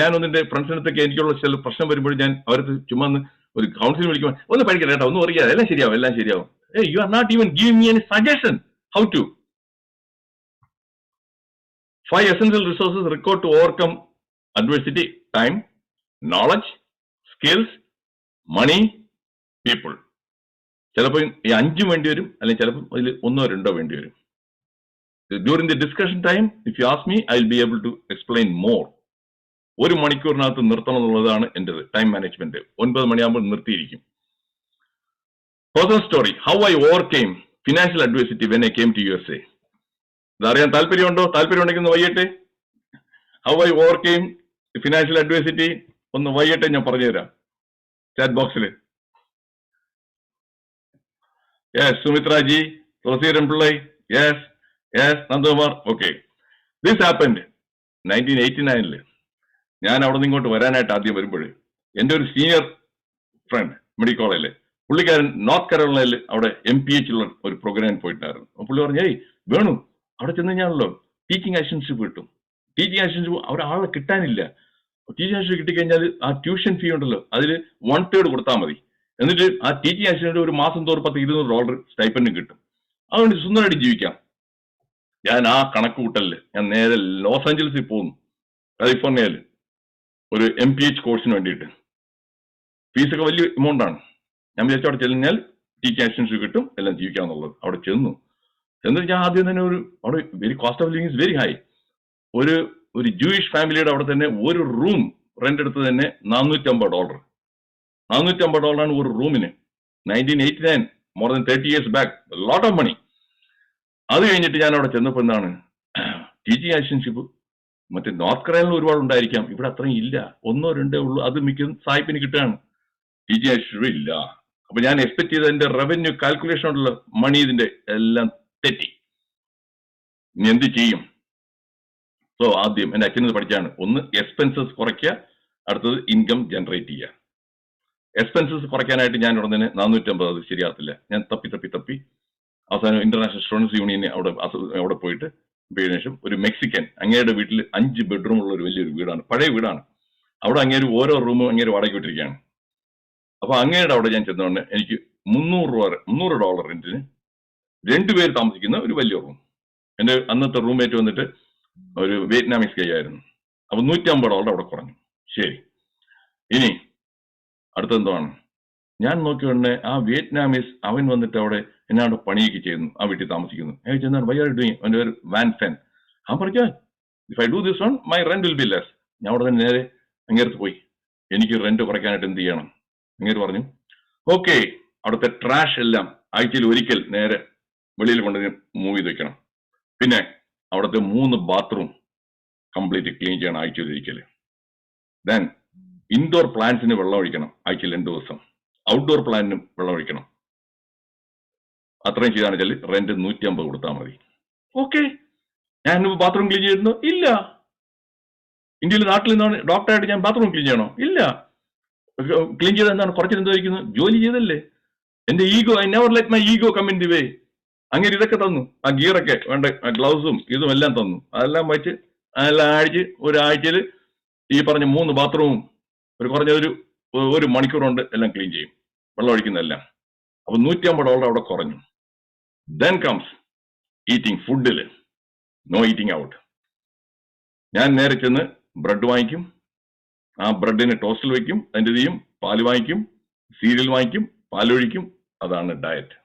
ഞാൻ ഒന്നിന്റെ ഫ്രണ്ട്സിനടുത്തൊക്കെ എനിക്കുള്ള ചില പ്രശ്നം വരുമ്പോൾ ഞാൻ അവർക്ക് ചുമ്മാ ഒരു കൗൺസിലിംഗ് വിളിക്കുമ്പോൾ, ഒന്ന് പഠിക്കട്ടെ കേട്ടോ, ഒന്നും അറിയാതെ, എല്ലാം ശരിയാവും, എല്ലാം ശരിയാവും. You are not even giving me any suggestion how to. 5 essential resources required to overcome adversity: time, knowledge, skills, money, people. ചിലപ്പോൾ ഈ 5 വേണ്ടി വരും, അല്ലെങ്കിൽ ചിലപ്പോൾ അതിൽ 1 or 2 വേണ്ടി വരും. During the discussion time, if you ask me, I will be able to explain more. 1 മണിക്കൂറിനകത്ത് നിർത്തണം എന്നുള്ളതാണ് എൻ്റെ ടൈം മാനേജ്മെന്റ്. 9 മണിയാകുമ്പോൾ നിർത്തിയിരിക്കും. Personal story: how I overcame financial adversity when I came to USA. ഇതറിയാൻ താല്പര്യമുണ്ടോ? താല്പര്യം ഉണ്ടെങ്കിൽ വൈകിട്ട് how I overcame financial adversity ഒന്ന് വൈകിട്ട് ഞാൻ പറഞ്ഞുതരാം ചാറ്റ് ബോക്സിൽ. Yes Sumitraji, Thulaseeran Pillai, yes yes Nandakumar. Okay, this happened 1989. ഞാൻ അവിടെ നിന്ന് ഇങ്ങോട്ട് വരാനായിട്ട് ആദ്യം വരുമ്പോൾ എൻ്റെ ഒരു സീനിയർ ഫ്രണ്ട് മെഡിക്കൽ കോളേജിൽ, പുള്ളിക്കാരൻ നോർത്ത് കരോളൈനയിൽ അവിടെ MPH ഉള്ള ഒരു പ്രോഗ്രാമിന് പോയിട്ടായിരുന്നു. പുള്ളി പറഞ്ഞു, ഏയ് വേണു, അവിടെ ചെന്ന് കഴിഞ്ഞാണല്ലോ ടീച്ചിങ് അസിസ്റ്റൻഷിപ്പ് കിട്ടും. ടീച്ചിങ് അസിസ്റ്റൻഷിപ്പ് അവിടെ ആളെ കിട്ടാനില്ല. ടീച്ചിങ് അസിസ്റ്റൻസ് കിട്ടിക്കഴിഞ്ഞാൽ ആ ട്യൂഷൻ ഫീ ഉണ്ടല്ലോ, അതിൽ 1/3 കൊടുത്താൽ മതി. എന്നിട്ട് ആ ടീച്ചിങ് അസിസ്റ്റന്റ് ഒരു മാസം തോറും $200 സ്റ്റൈപ്പൻഡ് കിട്ടും. അതുകൊണ്ട് സുന്ദരമായിട്ട് ജീവിക്കാം. ഞാൻ ആ കണക്ക് കൂട്ടലില് ഞാൻ നേരെ ലോസ് ആഞ്ചലസിൽ പോകുന്നു, കാലിഫോർണിയയിൽ, ഒരു MPH കോഴ്സിന് വേണ്ടിയിട്ട്. ഫീസൊക്കെ വലിയ എമൗണ്ട് ആണ്. ഞാൻ വിചാരിച്ചു അവിടെ ചെല്ലിഞ്ഞാൽ ടീച്ചിങ് അസിസ്റ്റൻസ് കിട്ടും, എല്ലാം ജീവിക്കാന്നുള്ളത്. അവിടെ ചെന്നു എന്നിട്ട് ഞാൻ ആദ്യം തന്നെ അവിടെ very cost of living is very high. ഒരു ജൂയിഷ് ഫാമിലിയുടെ അവിടെ തന്നെ ഒരു റൂം റെന്റ് എടുത്ത് തന്നെ $450. $450 ഒരു റൂമിന്. 1989, more than 30 years back, lot of money. അത് കഴിഞ്ഞിട്ട് ഞാൻ അവിടെ ചെന്നപ്പോൾ എന്താണ്, ടീച്ചിങ് അസിസ്റ്റൻഷിപ്പ് മറ്റേ നോർത്ത് കരോളൈനയിൽ ഒരുപാട് ഉണ്ടായിരിക്കാം, ഇവിടെ അത്രയും ഇല്ല, 1 or 2 ഉള്ളൂ. അത് മിക്ക സായിപ്പിന് കിട്ടുകയാണ്, ടീച്ചിങ് അസിസ്റ്റൻഷിപ്പ് ഇല്ല. അപ്പൊ ഞാൻ എക്സ്പെക്ട് ചെയ്ത എന്റെ റവന്യൂ കാൽക്കുലേഷൻ ഉണ്ടല്ലോ, മണി ഇതിന്റെ എല്ലാം തെറ്റി. ഇനി എന്ത് ചെയ്യും? സോ ആദ്യം എന്റെ അച്ഛനത് പഠിച്ചാണ്. ഒന്ന് എക്സ്പെൻസസ് കുറയ്ക്കുക, അടുത്തത് ഇൻകം ജനറേറ്റ് ചെയ്യുക. എക്സ്പെൻസസ് കുറയ്ക്കാനായിട്ട് ഞാൻ ഉടനെ 450 അത് ശരിയാകത്തില്ല. ഞാൻ തപ്പി അവസാനം ഇന്റർനാഷണൽ സ്റ്റുഡൻസ് യൂണിയന് അവിടെ പോയിട്ട് ശേഷം ഒരു മെക്സിക്കൻ അങ്ങയുടെ വീട്ടിൽ 5 ബെഡ്റൂം ഉള്ള ഒരു വലിയൊരു വീടാണ്, പഴയ വീടാണ്. അവിടെ അങ്ങേര് ഓരോ റൂമും അങ്ങേര് വാടകയ്ക്ക് വിട്ടിരിക്കുകയാണ്. അപ്പൊ അങ്ങയുടെ അവിടെ ഞാൻ ചെന്നോണ്ട് എനിക്ക് $300 റെന്റിന് 2 പേര് താമസിക്കുന്ന ഒരു വലിയ റൂം. എന്റെ അന്നത്തെ റൂംമേറ്റ് വന്നിട്ട് ഒരു വിയറ്റ്നാമീസ് കൈ ആയിരുന്നു. അപ്പൊ $150 അവിടെ കുറഞ്ഞു. ശരി, ഇനി അടുത്തെന്താണ്? ഞാൻ നോക്കിയോണ്ടേ ആ വിയറ്റ്നാമീസ് അവൻ വന്നിട്ട് അവിടെ എന്നാണ്ട് പണിയൊക്കെ ചെയ്യുന്നു, ആ വീട്ടിൽ താമസിക്കുന്നു. ചെന്നാണ് വൈ ആർ ഡൂയിങ്, അവന്റെ ഒരു വാൻ ഫെൻ. അവൻ പറഞ്ഞ if I do this one my rent will be less. ഞാൻ അവിടെ തന്നെ നേരെ അങ്ങേരത്ത് പോയി, എനിക്ക് റെന്റ് കുറയ്ക്കാനായിട്ട് എന്ത് ചെയ്യണം? അങ്ങേര് പറഞ്ഞു ഓക്കെ, അവിടുത്തെ ട്രാഷ് എല്ലാം ആഴ്ചയിൽ ഒരിക്കൽ നേരെ വെളിയിൽ കൊണ്ട് മൂവ് ചെയ്ത് വെക്കണം. പിന്നെ അവിടുത്തെ 3 ബാത്റൂം കംപ്ലീറ്റ് ക്ലീൻ ചെയ്യണം ആഴ്ചയിൽ ഒരിക്കൽ. ദെൻ ഇൻഡോർ പ്ലാന്റ്സിന് വെള്ളം ഒഴിക്കണം ആഴ്ചയിൽ 2 ദിവസം, ഔട്ട്ഡോർ പ്ലാന്റിനും വെള്ളം ഒഴിക്കണം. അത്രയും ചെയ്താണെന്ന് വെച്ചാൽ റെന്റ് 150 കൊടുത്താൽ മതി. ഓക്കെ, ഞാൻ ബാത്റൂം ക്ലീൻ ചെയ്തിരുന്നു? ഇല്ല. ഇന്ത്യയിൽ നാട്ടിൽ നിന്നാണ് ഡോക്ടറായിട്ട് ഞാൻ ബാത്റൂം ക്ലീൻ ചെയ്യണോ? ഇല്ല. ക്ലീൻ ചെയ്ത് എന്താണ് കുറച്ചെന്തായിരിക്കുന്നു? ജോലി ചെയ്തല്ലേ. എന്റെ ego, I never let my ego come in the way. അങ്ങനെ ഇതൊക്കെ തന്നു, ആ ഗിയറൊക്കെ വേണ്ട, ഗ്ലൗസും ഇതും എല്ലാം തന്നു. അതെല്ലാം വെച്ച് അതെല്ലാം ഒരാഴ്ചയിൽ ഈ പറഞ്ഞ 3 ബാത്റൂമും കുറഞ്ഞ ഒരു മണിക്കൂർ കൊണ്ട് എല്ലാം ക്ലീൻ ചെയ്യും, വെള്ളം ഒഴിക്കുന്നതെല്ലാം. അപ്പൊ $150 അവിടെ കുറഞ്ഞു. ദെൻ കംസ് ഈറ്റിംഗ്, ഫുഡില് നോ ഈറ്റിംഗ് ഔട്ട്. ഞാൻ നേരെ ചെന്ന് ബ്രെഡ് വാങ്ങിക്കും, ആ ബ്രെഡിന് ടോസ്റ്റിൽ വെക്കും, അതിൻ്റെ ചെയ്യും, പാല് വാങ്ങിക്കും, സീരിയൽ വാങ്ങിക്കും, പാലൊഴിക്കും. അതാണ് ഡയറ്റ്.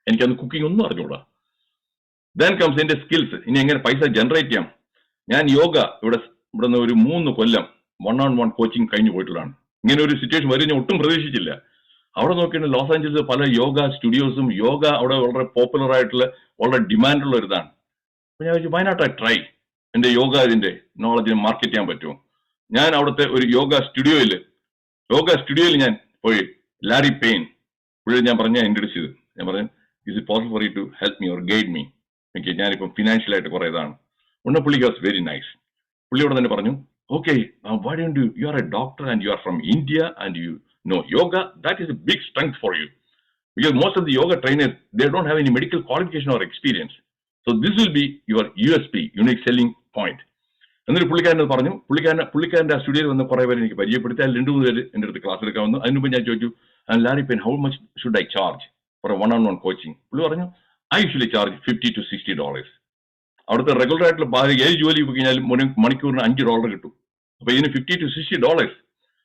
എനിക്കന്ന് കുക്കിംഗ് ഒന്നും അറിഞ്ഞൂടാ. ദെൻ കംസ് എന്റെ സ്കിൽസ്. ഇനി എങ്ങനെ പൈസ ജനറേറ്റ് ചെയ്യാം? ഞാൻ യോഗ ഇവിടെ നിന്ന് ഒരു 3 കൊല്ലം 1-on-1 കോച്ചിങ് കഴിഞ്ഞു പോയിട്ടുള്ളതാണ്. ഇങ്ങനെ ഒരു സിറ്റുവേഷൻ വരും ഞാൻ ഒട്ടും പ്രതീക്ഷിച്ചില്ല. അവിടെ നോക്കിയിട്ട് ലോസ് ആഞ്ചൽസ് പല യോഗ സ്റ്റുഡിയോസും, യോഗ അവിടെ വളരെ പോപ്പുലർ ആയിട്ടുള്ള വളരെ ഡിമാൻഡുള്ള ഒരു ഇതാണ്. അപ്പൊ ഞാൻ വിചാരിച്ചു വൈ നോട്ട് ഐ ട്രൈ, എന്റെ യോഗ ഇതിന്റെ നോളജിനെ മാർക്കറ്റ് ചെയ്യാൻ പറ്റുമോ? ഞാൻ അവിടുത്തെ ഒരു യോഗ സ്റ്റുഡിയോയിൽ ഞാൻ പോയി ലാരി പെയിൻ പുള്ളി ഞാൻ ഇൻട്രൊഡ്യൂസ് ചെയ്തു. ഞാൻ പറഞ്ഞു is it possible for you to help me or guide me? എനിക്ക് ഞാനിപ്പം ഫിനാൻഷ്യലായിട്ട് കുറെ ഇതാണ്. ഉടനെ പുള്ളി വാസ് വെരി നൈസ്. പുള്ളിയോട് തന്നെ പറഞ്ഞു okay, why don't you are a doctor and you are from India and you know yoga, that is a big strength for you because most of the yoga trainers, they don't have any medical qualification or experience, so this will be your USP, unique selling point. എന്നിട്ട് പുള്ളിക്കാരനത് പറഞ്ഞു. പുള്ളിക്കാരന്റെ ആ സ്റ്റുഡിയോയിൽ വന്ന് കുറെ പേര് എനിക്ക് പരിചയപ്പെടുത്തി. അതിൽ 2-3 പേര് എന്റെ അടുത്ത് ക്ലാസ് എടുക്കാൻ വന്നു. അതിന് മുമ്പ് ഞാൻ ചോദിച്ചു Larry Payne how much should I charge for a 1-on-1 coaching? പുള്ളി പറഞ്ഞു ഐ യൂഷ്വലി ചാർജ് $50 to $60. അവിടുത്തെ റെഗുലർ ആയിട്ടുള്ള ഏത് ജോലി പോയി കഴിഞ്ഞാലും മണിക്കൂറിന് $5 കിട്ടും. അപ്പൊ ഇതിന് $50 to $60.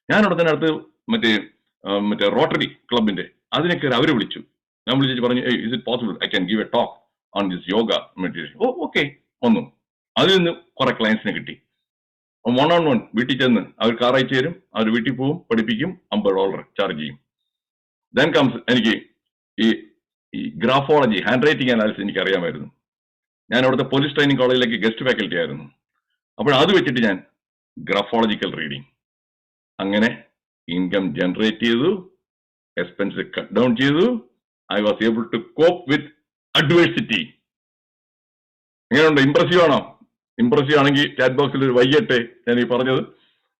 ഞാൻ അവിടെ തന്നെ അടുത്ത് മറ്റേ റോട്ടറി ക്ലബിന്റെ അതിനൊക്കെ അവര് വിളിച്ചു. ഞാൻ വിളിച്ചിട്ട് പറഞ്ഞു is it possible I can give A talk on this yoga meditation? Okay വന്നു. അതിൽ നിന്ന് കുറെ ക്ലയൻസിനെ കിട്ടി. 1-on-1 വീട്ടിൽ ചെന്ന് അവർ കാർ അയച്ചു തരും, അവർ വീട്ടിൽ പോകും, പഠിപ്പിക്കും, $50 ചാർജ് ചെയ്യും. ദെൻ കംസ് എനിക്ക് ഈ ഗ്രാഫോളജി, ഹാൻഡ് റൈറ്റിംഗ് അനാലിസിസ് എനിക്ക് അറിയാമായിരുന്നു. ഞാൻ അവിടുത്തെ പോലീസ് ട്രെയിനിങ് കോളേജിലേക്ക് ഗസ്റ്റ് ഫാക്കൽറ്റി ആയിരുന്നു. അപ്പോൾ അത് വെച്ചിട്ട് ഞാൻ ഗ്രാഫോളജിക്കൽ റീഡിങ്, അങ്ങനെ ഇൻകം ജനറേറ്റ് ചെയ്തു, എക്സ്പെൻസ് കട്ട് ഡൗൺ ചെയ്തു. I was able to cope with adversity. എങ്ങനെയുണ്ട്? ഇംപ്രസീവ് ആണോ? ഇംപ്രസീവ് ആണെങ്കിൽ ചാറ്റ് ബോക്സിൽ ഒരു വൈകിട്ടെ. ഞാൻ ഈ പറഞ്ഞത്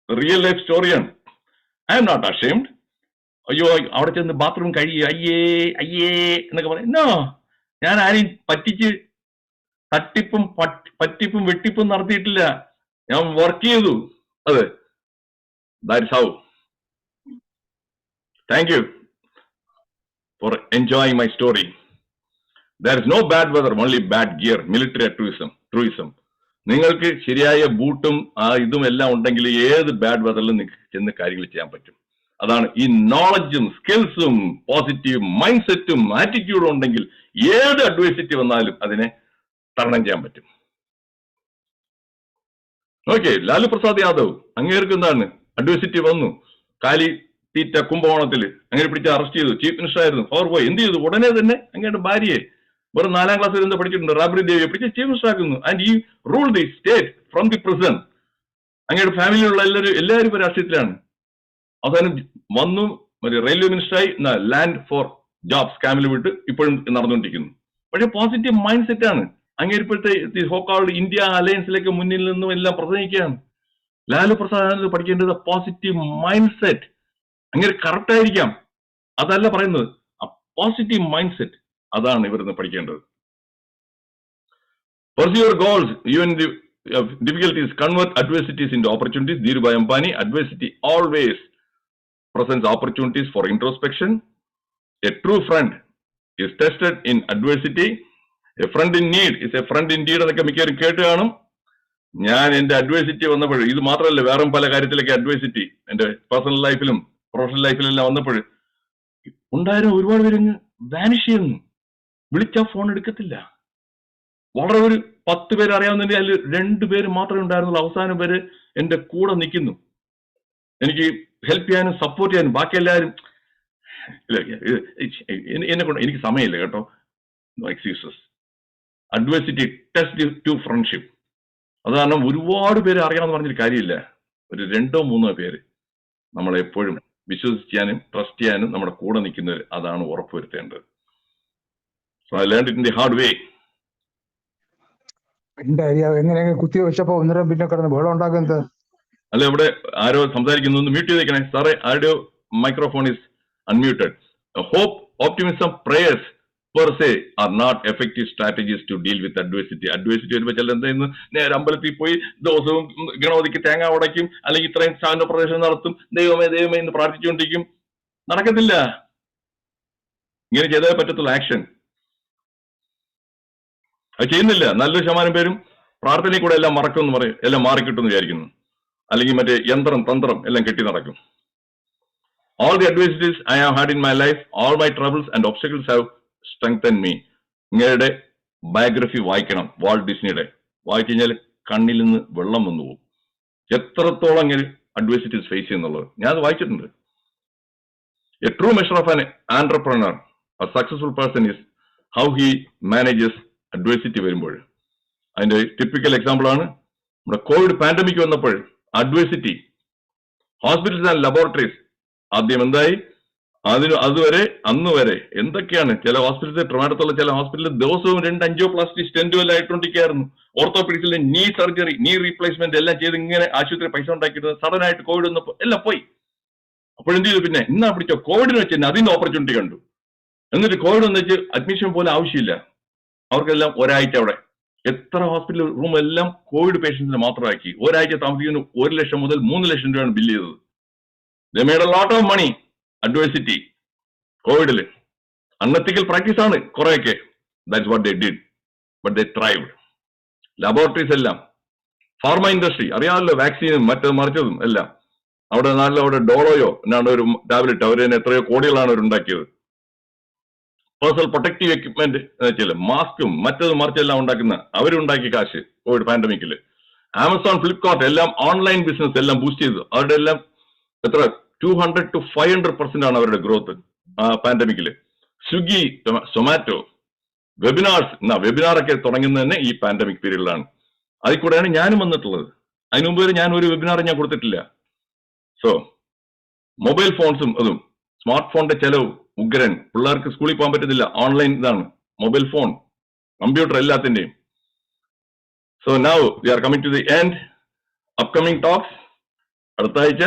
റിയൽ ലൈഫ് സ്റ്റോറിയാണ്. I am not ashamed. അയ്യോ അവിടെ ചെന്ന് ബാത്റൂം കഴിയുക അയ്യേ എന്നൊക്കെ പറയും. നോ, ഞാൻ ആരെയും പറ്റിപ്പും വെട്ടിപ്പും നടത്തിയിട്ടില്ല. ഞാൻ വർക്ക് ചെയ്തു. അതെ, that's how. Thank you for enjoying my story. There is no bad weather, only bad gear, military truism. നിങ്ങൾക്ക് ശരിയായ ബൂട്ടും ഇതും എല്ലാം ഉണ്ടെങ്കിൽ ഏത് ബാഡ് വെതറിലും നിങ്ങൾക്ക് ചെന്ന് കാര്യങ്ങൾ ചെയ്യാൻ പറ്റും. അതാണ് ഈ നോളജും സ്കിൽസും പോസിറ്റീവ് മൈൻഡ് സെറ്റും ആറ്റിറ്റ്യൂഡും ഉണ്ടെങ്കിൽ ഏത് അഡ്വേഴ്സിറ്റി വന്നാലും അതിനെ തരണം ചെയ്യാൻ പറ്റും. ഓക്കെ, ലാലു പ്രസാദ് യാദവ് അങ്ങേർക്ക് എന്താണ് അഡ്വേഴ്സിറ്റി വന്നു, കാലി തീറ്റ കുംഭകോണത്തിൽ അങ്ങനെ പിടിച്ച് അറസ്റ്റ് ചെയ്തു. ചീഫ് മിനിസ്റ്റർ ആയിരുന്നു. അവർ പോയി എന്ത് ചെയ്തു? ഉടനെ തന്നെ അങ്ങയുടെ ഭാര്യയെ വെറും 4ാം ക്ലാസ്സിൽ എന്താ പഠിച്ചിട്ടുണ്ട്, റാബ്രി ദേവിയെ പിടിച്ച് ചീഫ് മിനിസ്റ്റർ ആക്കുന്നു. ആൻഡ് ഈ rule the state from the prison. അങ്ങയുടെ ഫാമിലിയിലുള്ള എല്ലാവരും രാഷ്ട്രീയത്തിലാണ്. അവസാനം വന്നു റെയിൽവേ മിനിസ്റ്ററായി, ലാൻഡ് ഫോർ ജോബ് സ്കാമിൽ വിട്ട് ഇപ്പോഴും നടന്നുകൊണ്ടിരിക്കുന്നു. പക്ഷെ പോസിറ്റീവ് മൈൻഡ് സെറ്റ് ആണ്. അങ്ങനെ ഇപ്പോഴത്തെ ഹോക്കാൾഡ് ഇന്ത്യ അലയൻസിലേക്ക് മുന്നിൽ നിന്നും എല്ലാം പ്രസംഗിക്കുകയാണ്. ലാലു പ്രസാദ് പഠിക്കേണ്ടത് പോസിറ്റീവ് മൈൻഡ് സെറ്റ്. അങ്ങനെ കറക്റ്റ് ആയിരിക്കാം, അതല്ല പറയുന്നത്. ആ പോസിറ്റീവ് മൈൻഡ് സെറ്റ് അതാണ് ഇവരിന്ന് പഠിക്കേണ്ടത്. Pursue your goals, even the difficulties, convert adversities into opportunities. Dhirubhai Ambani, adversity always presents opportunities for introspection. A true friend is tested in adversity. A friend in need is a friend indeed. എന്നൊക്കെ മിക്കവരും കേട്ട് കാണും. ഞാൻ എന്റെ adversity വന്നപ്പോൾ, ഇത് മാത്രമല്ല വേറെ പല കാര്യത്തിലൊക്കെ അഡ്വേഴ്സിറ്റി എന്റെ പേഴ്സണൽ ലൈഫിലും പ്രൊഫഷണൽ ലൈഫിലെല്ലാം വന്നപ്പോൾ ഉണ്ടായിരുന്ന ഒരുപാട് പേര് വാനിഷ് ചെയ്യുന്നു. വിളിച്ചാൽ ഫോൺ എടുക്കത്തില്ല. വളരെ ഒരു 10 പേര് അറിയാവുന്നതിന്റെ അതിൽ 2 പേര് മാത്രമേ ഉണ്ടായിരുന്നുള്ളൂ. അവസാനം പേര് എന്റെ കൂടെ നിൽക്കുന്നു, എനിക്ക് ഹെൽപ്പ് ചെയ്യാനും സപ്പോർട്ട് ചെയ്യാനും. ബാക്കി എല്ലാവരും എന്നെ കൊണ്ട് എനിക്ക് സമയമില്ല കേട്ടോ. No excuses. Adversity test to friendship. അത് കാരണം ഒരുപാട് പേര് അറിയാമെന്ന് പറഞ്ഞൊരു കാര്യമില്ല. ഒരു 2-3 പേര് നമ്മളെപ്പോഴും വിശ്വസിക്കാനും ട്രസ്റ്റ് ചെയ്യാനും നമ്മുടെ കൂടെ നിൽക്കുന്നവർ, അതാണ് ഉറപ്പുവരുത്തേണ്ടത്. So I learned it in the hard way. എന്റെ എങ്ങനെ കുത്തി വെച്ചപ്പോ ഒന്നരം പിന്നെ കിടന്ന് ബഹളം ഉണ്ടാക്കുന്നത്? അല്ല, ഇവിടെ ആരോ സംസാരിക്കുന്നു, മ്യൂട്ട് ചെയ്തേക്കണേ സാറേ. ആരുടെയോ microphone is unmuted. Hope, optimism, prayers per se are not effective strategies to deal with adversity. Adversity വരുമ്പോൾ ചില എന്താ ഇന്ന് നേരെ അമ്പലത്തിൽ പോയി ദിവസവും ഗണപതിക്ക് തേങ്ങ ഉടയ്ക്കും, അല്ലെങ്കിൽ ഇത്രയും സാന്ത്വന പ്രദർശനം നടത്തും, ദൈവമേ ദൈവമേ എന്ന് പ്രാർത്ഥിച്ചുകൊണ്ടിരിക്കും. നടക്കത്തില്ല. ഇങ്ങനെ ചെയ്തേ പറ്റത്തുള്ളൂ. ആക്ഷൻ അത് ചെയ്യുന്നില്ല. നല്ലൊരു ശതമാനം പേരും പ്രാർത്ഥനയിൽ കൂടെ എല്ലാം മറക്കുമെന്ന് പറയും, എല്ലാം മാറിക്കിട്ടുമെന്ന് വിചാരിക്കുന്നു. അല്ലെങ്കിൽ മറ്റേ യന്ത്രം തന്ത്രം എല്ലാം കെട്ടി നടക്കും. All the adversities I have had in my life, all my troubles and obstacles have strengthened me. ഇങ്ങയുടെ ബയോഗ്രഫി വായിക്കണം, വാൾട്ട് ഡിസ്നിയുടെ. വായിച്ചു കഴിഞ്ഞാൽ കണ്ണിൽ നിന്ന് വെള്ളം വന്നു പോകും. എത്രത്തോളം ഇങ്ങനെ അഡ്വേഴ്സിറ്റീസ് ഫേസ് ചെയ്യുന്നുള്ളത് ഞാൻ അത് വായിച്ചിട്ടുണ്ട്. A true measure of an entrepreneur, a successful person is how he manages adversity വരുമ്പോൾ. അതിന്റെ ടിപ്പിക്കൽ എക്സാമ്പിൾ ആണ് നമ്മുടെ കോവിഡ് പാൻഡമിക് വന്നപ്പോൾ അഡ്വേഴ്സിറ്റി. ഹോസ്പിറ്റൽസ് ആൻഡ് ലബോറട്ടറീസ് ആദ്യം എന്തായി, അന്ന് വരെ എന്തൊക്കെയാണ് ചില ഹോസ്പിറ്റലിൽ, ട്രിവാൻഡ്രത്തുള്ള ചില ഹോസ്പിറ്റലിൽ ദിവസവും 2 ആൻജിയോപ്ലാസ്റ്റി സ്റ്റെന്റും എല്ലാം ആയിക്കൊണ്ടിരിക്കുകയായിരുന്നു. ഓർത്തോപീഡിക്സിലെ നീ സർജറി, നീ റീപ്ലേസ്മെന്റ് എല്ലാം ചെയ്ത് ഇങ്ങനെ ആശുപത്രി പൈസ ഉണ്ടാക്കിയിട്ട് സഡൻ ആയിട്ട് കോവിഡ് വന്നപ്പോൾ എല്ലാം പോയി. അപ്പോഴെന്ത് ചെയ്തു? പിന്നെ ഇന്നാ പിടിച്ചോ കോവിഡിന് വെച്ച് തന്നെ അതിന്റെ ഓപ്പർച്യൂണിറ്റി കണ്ടു. എന്നിട്ട് കോവിഡ് എന്ന് വെച്ച് അഡ്മിഷൻ പോലെ ആവശ്യമില്ല. അവർക്കെല്ലാം ഒരാഴ്ച അവിടെ എത്ര ഹോസ്പിറ്റൽ റൂം എല്ലാം കോവിഡ് പേഷ്യൻസിന് മാത്രമാക്കി. ഒരാഴ്ച താമസിക്കുന്ന 1 ലക്ഷം മുതൽ 3 ലക്ഷം രൂപയാണ് ബില്ല് ചെയ്തത്. They made a lot of money. Adversity കോവിഡില് അൺഎത്തിക്കൽ പ്രാക്ടീസ് ആണ് കുറെയൊക്കെ. That's what they did, but they thrived. Laboratories എല്ലാം, ഫാർമ ഇൻഡസ്ട്രി അറിയാമല്ലോ, വാക്സിനും മറ്റത് മറിച്ചതും എല്ലാം. അവിടെ ഡോളോയോ എന്നാണ് ഒരു ടാബ്ലറ്റ്, അവർ തന്നെ എത്രയോ കോടികളാണ് അവർ ഉണ്ടാക്കിയത്. പേഴ്സണൽ പ്രൊട്ടക്റ്റീവ് എക്യുപ്മെന്റ് വെച്ചാൽ മാസ്കും മറ്റതും മറിച്ചെല്ലാം ഉണ്ടാക്കുന്ന അവരുണ്ടാക്കിയ കാശ് കോവിഡ് പാൻഡമിക്കില്. ആമസോൺ, ഫ്ലിപ്കാർട്ട് എല്ലാം ഓൺലൈൻ ബിസിനസ് എല്ലാം ബൂസ്റ്റ് ചെയ്തു. അവരുടെ എല്ലാം എത്ര 200 to 500% ആണ് അവരുടെ ഗ്രോത്ത് പാൻഡമിക്കില്. സ്വിഗ്ഗി, സൊമാറ്റോ, വെബിനാർസ്, വെബിനാറൊക്കെ തുടങ്ങുന്നത് തന്നെ ഈ പാൻഡമിക് പീരീഡിലാണ്. അതിൽ കൂടെയാണ് ഞാനും വന്നിട്ടുള്ളത്. അതിനു മുമ്പ് വരെ ഞാൻ ഒരു വെബിനാർ ഞാൻ കൊടുത്തിട്ടില്ല. സോ മൊബൈൽ ഫോൺസും അതും സ്മാർട്ട് ഫോണിന്റെ ചെലവ് ഉഗ്രൻ. പിള്ളേർക്ക് സ്കൂളിൽ പോകാൻ പറ്റുന്നില്ല, ഓൺലൈൻ ഇതാണ്, മൊബൈൽ ഫോൺ, കമ്പ്യൂട്ടർ എല്ലാത്തിന്റെയും. So now we are coming to the end. Upcoming talks അടുത്ത ആഴ്ച.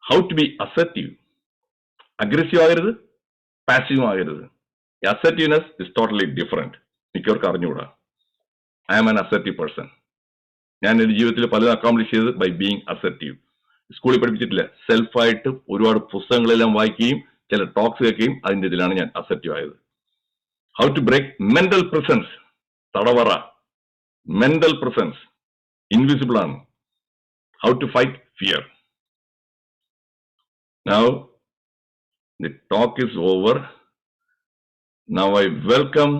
How to be assertive. Aggressive ആകരുത്, പാസീവ് ആകരുത്. Assertiveness is totally different. മിക്കവർക്ക് അറിഞ്ഞുകൂടാ. I am an assertive person. ഞാൻ എന്റെ ജീവിതത്തിൽ പലതും അക്കോംപ്ലിഷ് ചെയ്ത് ബൈ ബീങ് അസർട്ടീവ്. സ്കൂളിൽ പഠിപ്പിച്ചിട്ടില്ല, സെൽഫായിട്ട് ഒരുപാട് പുസ്തകങ്ങളെല്ലാം വായിക്കുകയും ചില ടോക്സ് കേൾക്കുകയും അതിന്റെ ഇതിലാണ് ഞാൻ അസർട്ടീവ് ആയത്. How to break mental prisons. തടവറ, മെന്റൽ പ്രസൻസ് ഇൻവിസിബിൾ ആണ്. How to fight fear. Now the talk is over. Now I welcome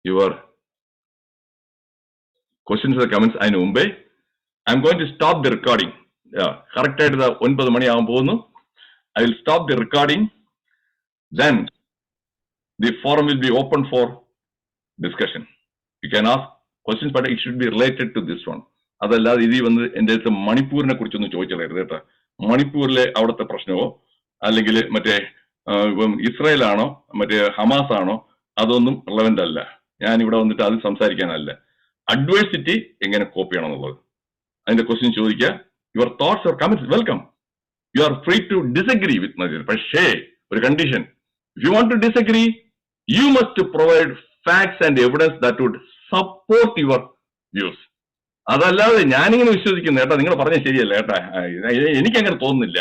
your questions or comments. അതിന് മുമ്പേ I'm going to stop the recording. Correct ആയിട്ട് 9 മണിയാകാൻ പോകുന്നു. I will stop the recording. Then the forum will be open for discussion. You can ask questions, but it should be related to this one. അതല്ലാതെ ഇതിൽ വന്ന് എൻ്റെ അടുത്ത് മണിപ്പൂരിനെ കുറിച്ചൊന്നും ചോദിച്ചത് കേട്ടോ. മണിപ്പൂരിലെ അവിടുത്തെ പ്രശ്നമോ അല്ലെങ്കിൽ മറ്റേ ഇസ്രായേൽ ആണോ മറ്റേ ഹമാസ് ആണോ അതൊന്നും റിലവന്റ് അല്ല. ഞാൻ ഇവിടെ വന്നിട്ട് അത് സംസാരിക്കാനല്ല. അഡ്വേഴ്സിറ്റി എങ്ങനെ കോപ്പ് ചെയ്യണം എന്നുള്ളത് അതിന്റെ ക്വസ്റ്റ്യൻ ചോദിക്കുക. Your thoughts or comments welcome. You are free to disagree with my. പക്ഷേ ഒരു condition, if you want to disagree you must provide facts and evidence that would support your views. അതല്ലാതെ ഞാനിങ്ങനെ വിശ്വസിക്കുന്നു ഏട്ടാ നിങ്ങൾ പറഞ്ഞ ശരിയല്ല ഏട്ടാ, എനിക്കങ്ങനെ തോന്നുന്നില്ല,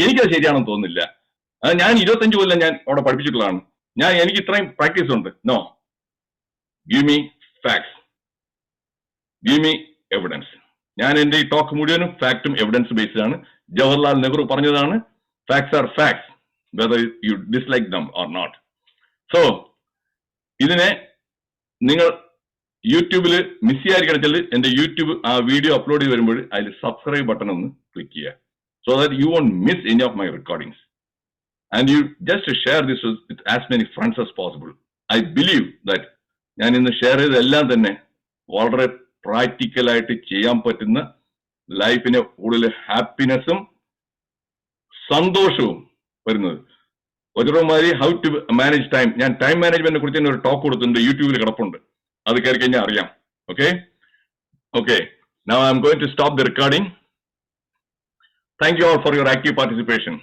എനിക്കത് ശരിയാണെന്ന് തോന്നുന്നില്ല, ഞാൻ 25 കൊല്ലം ഞാൻ അവിടെ പഠിപ്പിച്ചിട്ടുള്ളതാണ്, എനിക്ക് ഇത്രയും പ്രാക്ടീസ് ഉണ്ട്. No, give me facts, give me evidence. ഞാൻ എന്റെ ഈ ടോക്ക് മുഴുവനും ഫാക്റ്റും എവിഡൻസ് ബേസ്ഡ് ആണ്. ജവഹർലാൽ നെഹ്റു പറഞ്ഞതാണ്, facts are facts whether you dislike them or not. So ഇതിനെ നിങ്ങൾ യൂട്യൂബിൽ മിസ് ചെയ്യാതിരിക്കണമെങ്കിൽ എന്റെ യൂട്യൂബ് ആ വീഡിയോ അപ്ലോഡ് ചെയ്ത് വരുമ്പോൾ അതിൽ സബ്സ്ക്രൈബ് ബട്ടൺ ഒന്ന് ക്ലിക്ക് ചെയ്യുക. So that you won't miss any of my recordings and you just share this with as many friends as possible. I believe that ഞാൻ ഇന്ന് ഷെയർ ചെയ്തതെല്ലാം തന്നെ വളരെ പ്രാക്ടിക്കലായിട്ട് ചെയ്യാൻ പറ്റുന്ന, ലൈഫിന് കൂടുതൽ ഹാപ്പിനെസ്സും സന്തോഷവും വരുന്നത്. ഒരുമാതിരി ഹൗ ടു മാനേജ് ടൈം, ഞാൻ ടൈം മാനേജ്മെന്റിനെ കുറിച്ച് തന്നെ ഒരു ടോക്ക് കൊടുത്തിട്ടുണ്ട്, യൂട്യൂബിൽ കിടപ്പുണ്ട്, അത് കയറി കഴിഞ്ഞാൽ അറിയാം. Okay, now I am going to stop the recording. Thank you all for your active participation.